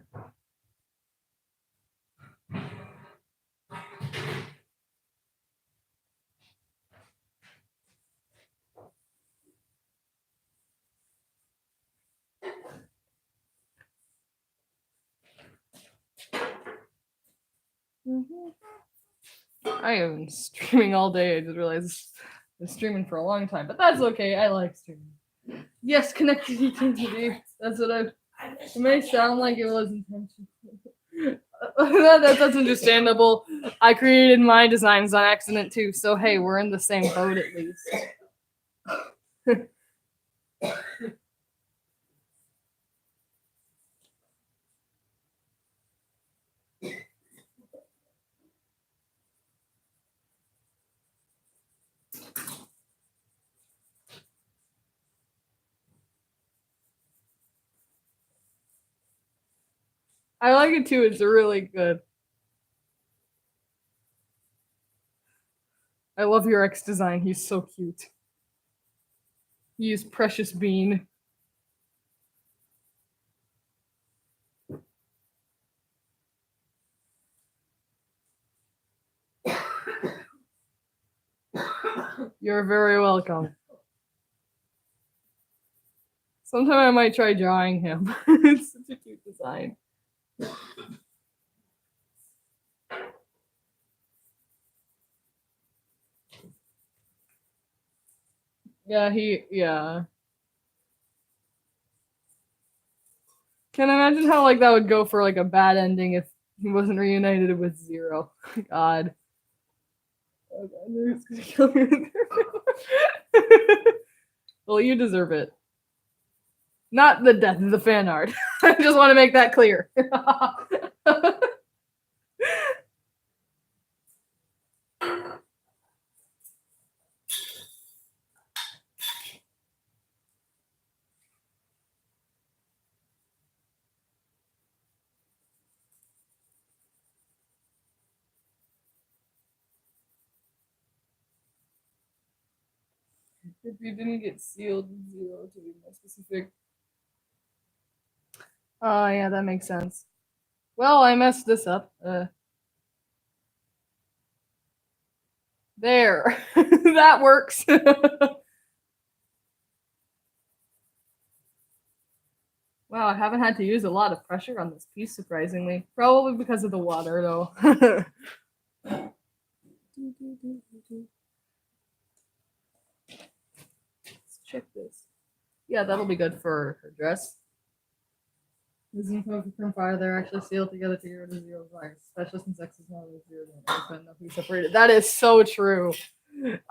Speaker 1: I am streaming all day. I just realized I've been streaming for a long time, but that's okay. I like streaming. Yes, Connected Eternity. That's what I. It may sound like it was intentional. That's understandable. I created my designs on accident too, so hey, we're in the same boat at least. I like it too. It's really good. I love your X design. He's so cute. He's Precious Bean. You're very welcome. Sometime I might try drawing him. It's such a cute design. Yeah. Can imagine how like that would go for like a bad ending if he wasn't reunited with Zero. God. Oh God, who's gonna kill me? Well, you deserve it. Not the death of the fan art. I just want to make that clear. If you didn't get sealed, Zero to be more specific. Oh yeah, that makes sense. Well, I messed this up. There. That works. Wow, I haven't had to use a lot of pressure on this piece, surprisingly. Probably because of the water, though. Let's check this. Yeah, that'll be good for her dress. This info from fire, they're actually sealed together to get rid of Zero virus, especially since X is not a Zero and nothing separated. That is so true.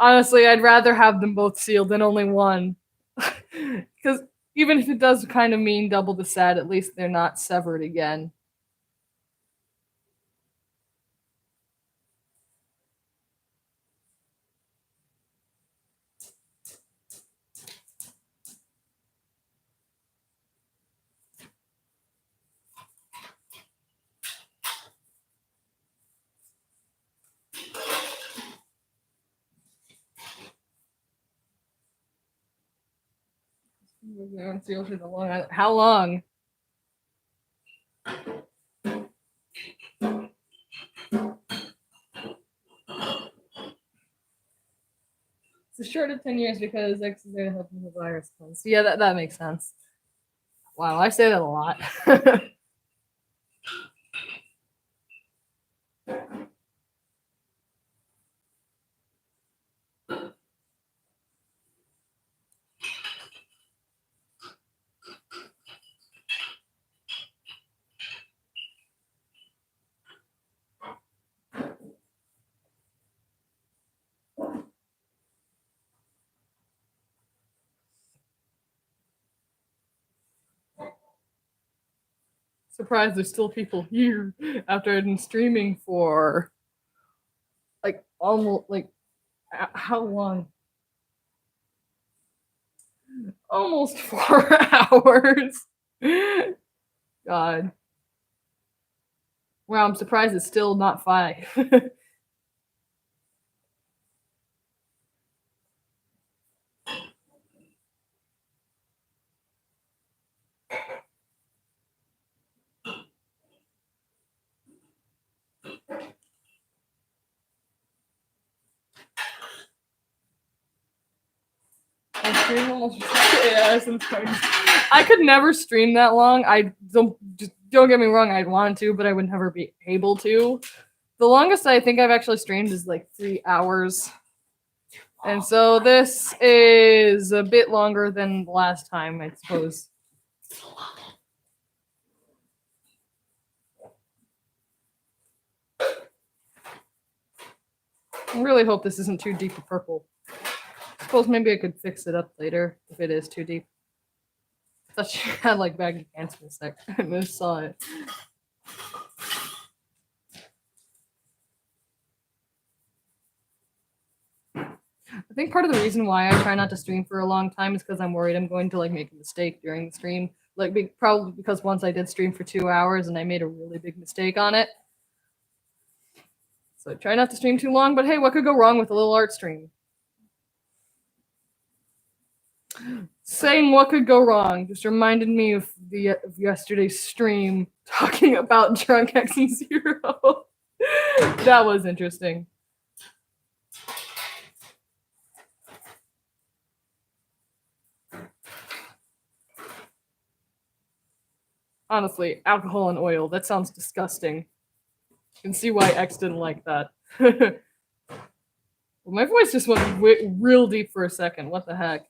Speaker 1: Honestly, I'd rather have them both sealed than only one. Because even if it does kind of mean double the set, at least they're not severed again. How long? It's a short of 10 years because X is there to help the virus cleanse. Yeah, that makes sense. Wow, I say that a lot. Surprised there's still people here after I've been streaming for like almost like how long? Almost 4 hours. God. Wow, I'm surprised it's still not 5. I could never stream that long. I don't get me wrong, I'd want to, but I would never be able to. The longest I think I've actually streamed is like 3 hours. And so this is a bit longer than last time, I suppose. I really hope this isn't too deep of purple. I suppose maybe I could fix it up later if it is too deep. I thought she had like baggy pants for a sec. I just saw it. I think part of the reason why I try not to stream for a long time is because I'm worried I'm going to like make a mistake during the stream. Like probably because once I did stream for 2 hours and I made a really big mistake on it. So I try not to stream too long, but hey, what could go wrong with a little art stream? Saying what could go wrong just reminded me of yesterday's stream talking about Drunk X and Zero. That was interesting. Honestly, alcohol and oil, that sounds disgusting. You can see why X didn't like that. Well, my voice just went real deep for a second. What the heck?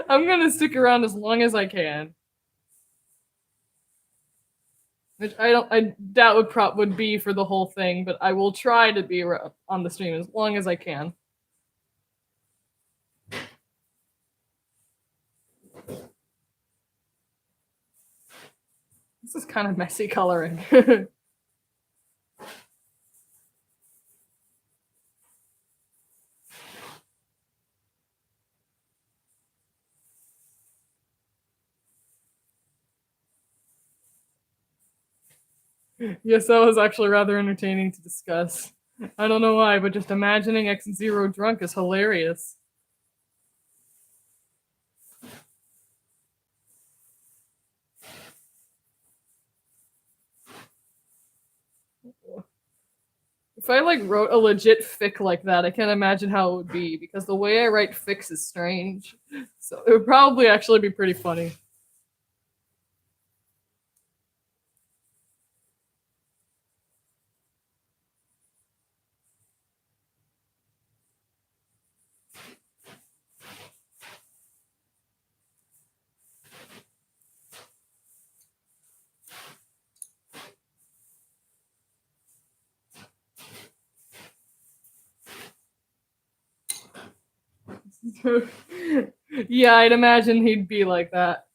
Speaker 1: I'm gonna stick around as long as I can. Which I doubt would be for the whole thing, but I will try to be on the stream as long as I can. This is kind of messy coloring. Yes, that was actually rather entertaining to discuss. I don't know why, but just imagining X and Zero drunk is hilarious. If I like wrote a legit fic like that, I can't imagine how it would be because the way I write fics is strange. So it would probably actually be pretty funny. Yeah, I'd imagine he'd be like that.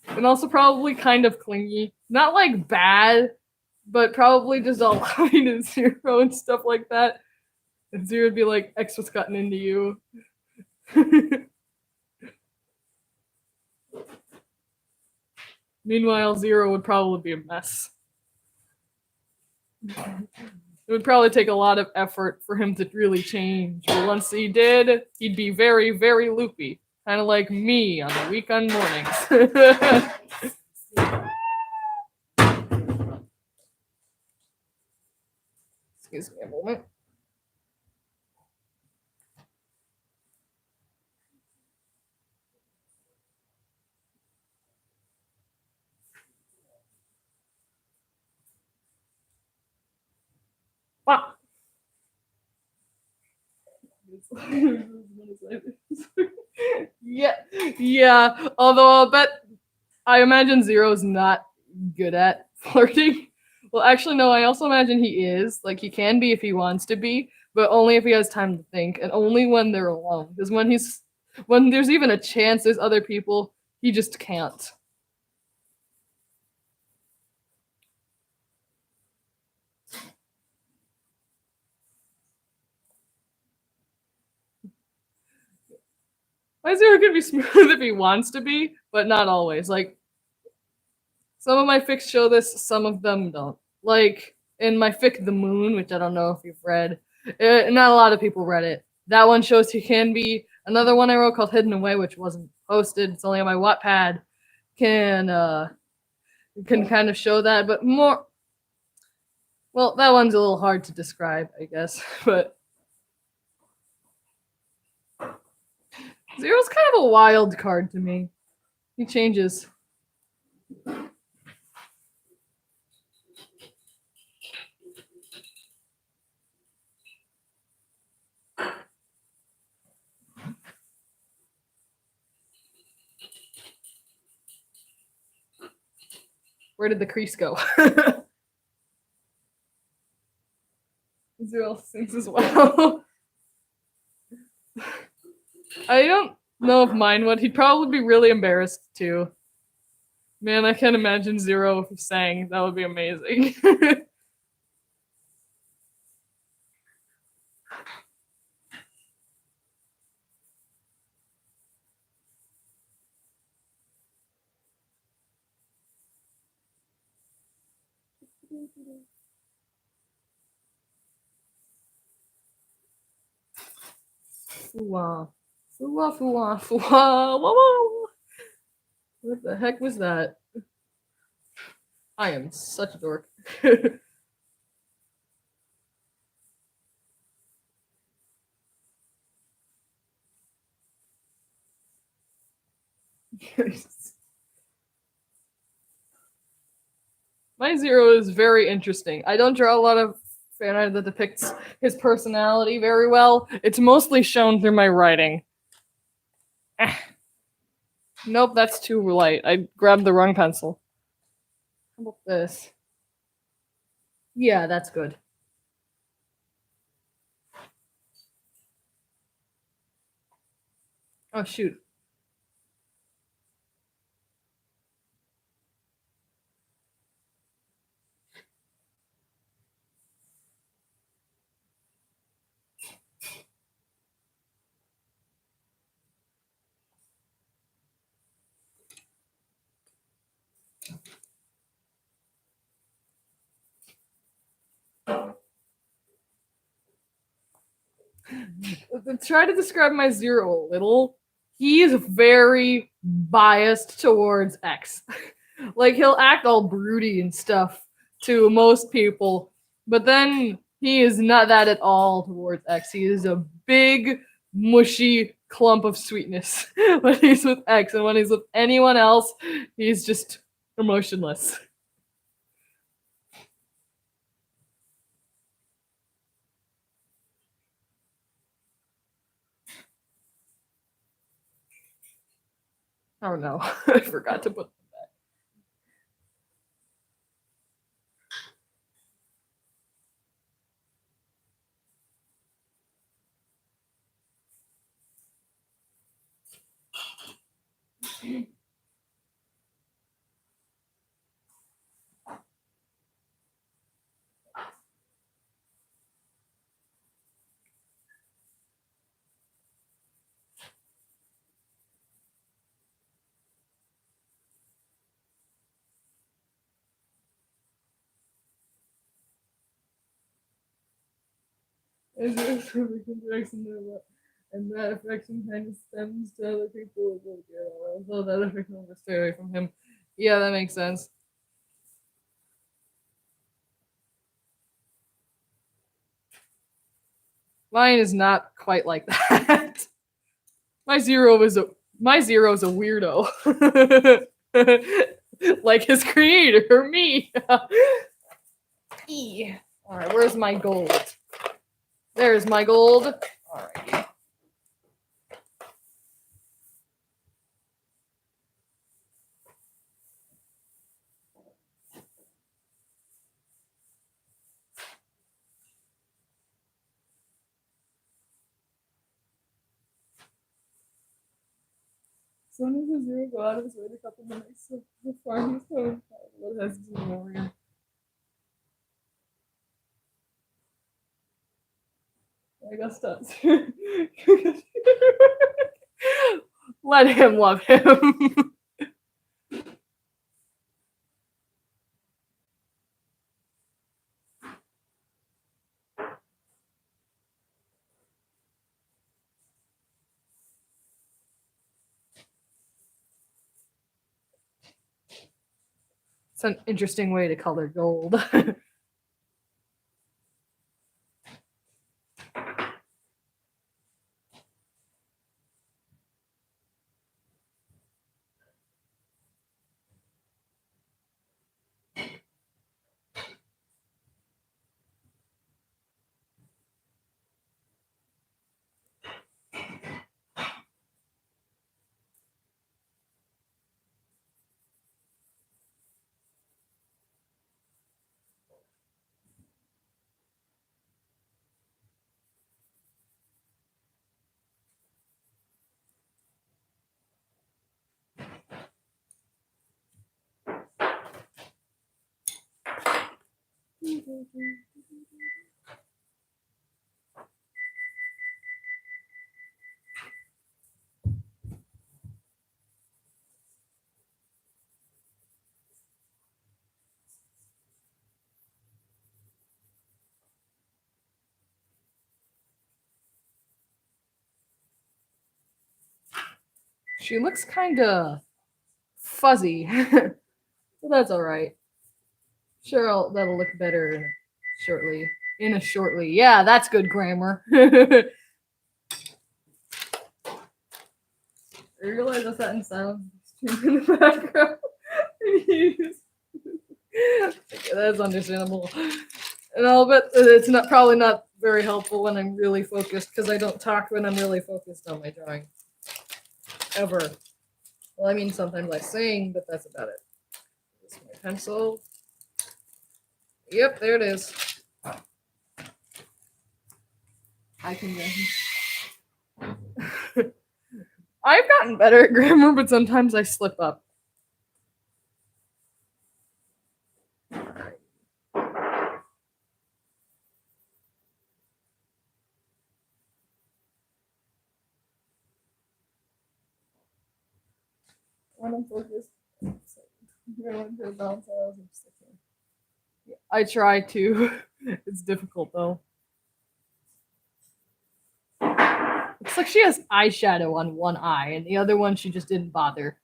Speaker 1: And also probably kind of clingy. Not like bad, but probably just all kind of Zero and stuff like that. And Zero would be like, X was cutting into you. Meanwhile, Zero would probably be a mess. It would probably take a lot of effort for him to really change. But once he did, he'd be very, very loopy. Kind of like me on the weekend mornings. Excuse me a moment. Wow. Yeah, yeah. Although I imagine Zero's not good at flirting. Well, actually, no. I also imagine he is. Like he can be if he wants to be, but only if he has time to think, and only when they're alone. Because when there's even a chance there's other people, he just can't. My Zero could be smooth if he wants to be, but not always. Like some of my fics show this, some of them don't. Like in my fic The Moon, which I don't know if you've read, not a lot of people read it. That one shows he can be. Another one I wrote called Hidden Away, which wasn't posted, it's only on my Wattpad, can kind of show that, but more. Well, that one's a little hard to describe, I guess. But Zero's kind of a wild card to me. He changes. Where did the crease go? Zero thinks as well. I don't know if mine would. He'd probably be really embarrassed too. Man, I can't imagine Zero if he sang. That would be amazing. Fua. Fua, fua, fua. Whoa, whoa. What the heck was that? I am such a dork. My Zero is very interesting. I don't draw a lot of fan art that depicts his personality very well. It's mostly shown through my writing. Nope, that's too light. I grabbed the wrong pencil. How about this? Yeah, that's good. Oh, shoot. Try to describe my Zero a little. He's very biased towards X. Like he'll act all broody and stuff to most people, but then he is not that at all towards X. He is a big, mushy clump of sweetness when he's with X, and when he's with anyone else, he's just emotionless. Oh no, I forgot to put. Is there some direction there, and that affection kind of stems to other people. So that affection will stay away from him. Yeah, that makes sense. Mine is not quite like that. My zero is a weirdo. Like his creator, me. Alright, where's my gold? There's my gold. Alright. Soon as the zero go out of his way to couple minutes before he's home, what has to do more? I guess that's. Let him love him. It's an interesting way to color gold. She looks kind of fuzzy, but that's all right. Sure, that'll look better shortly. In a shortly. Yeah, that's good grammar. I realize the sentence sound in the background. That's understandable. And I'll bet it's not probably not very helpful when I'm really focused because I don't talk when I'm really focused on my drawing. Ever. Well, I mean, sometimes I sing, but that's about it. This is my pencil. Yep, there it is. I can go. I've gotten better at grammar, but sometimes I slip up. When I'm focused, I try to. It's difficult though. Looks like she has eyeshadow on one eye, and the other one she just didn't bother.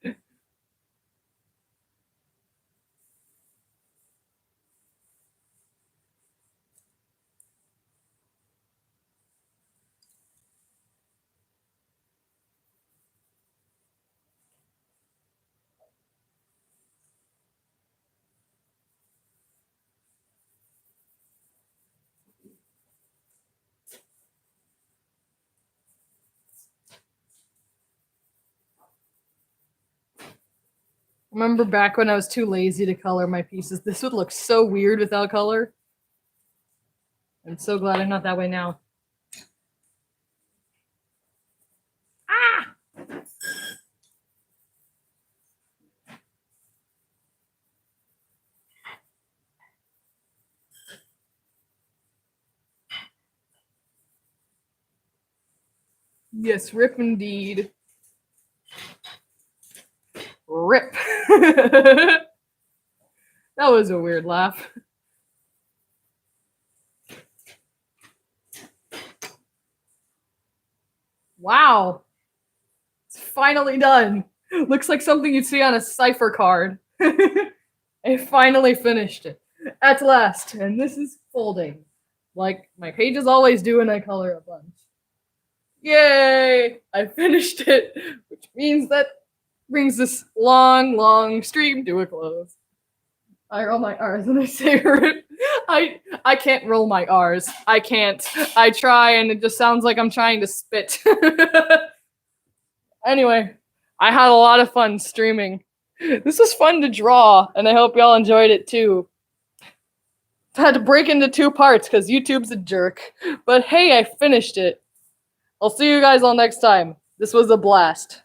Speaker 1: Remember back when I was too lazy to color my pieces? This would look so weird without color. I'm so glad I'm not that way now. Ah! Yes, rip indeed. Rip. That was a weird laugh. Wow. It's finally done. Looks like something you'd see on a cipher card. I finally finished it. At last. And this is folding. Like my pages always do when I color a bunch. Yay! I finished it, which means that brings this long, long stream to a close. I roll my R's and I say I can't roll my R's. I can't. I try and it just sounds like I'm trying to spit. Anyway, I had a lot of fun streaming. This was fun to draw, and I hope y'all enjoyed it too. I had to break into 2 parts because YouTube's a jerk. But hey, I finished it. I'll see you guys all next time. This was a blast.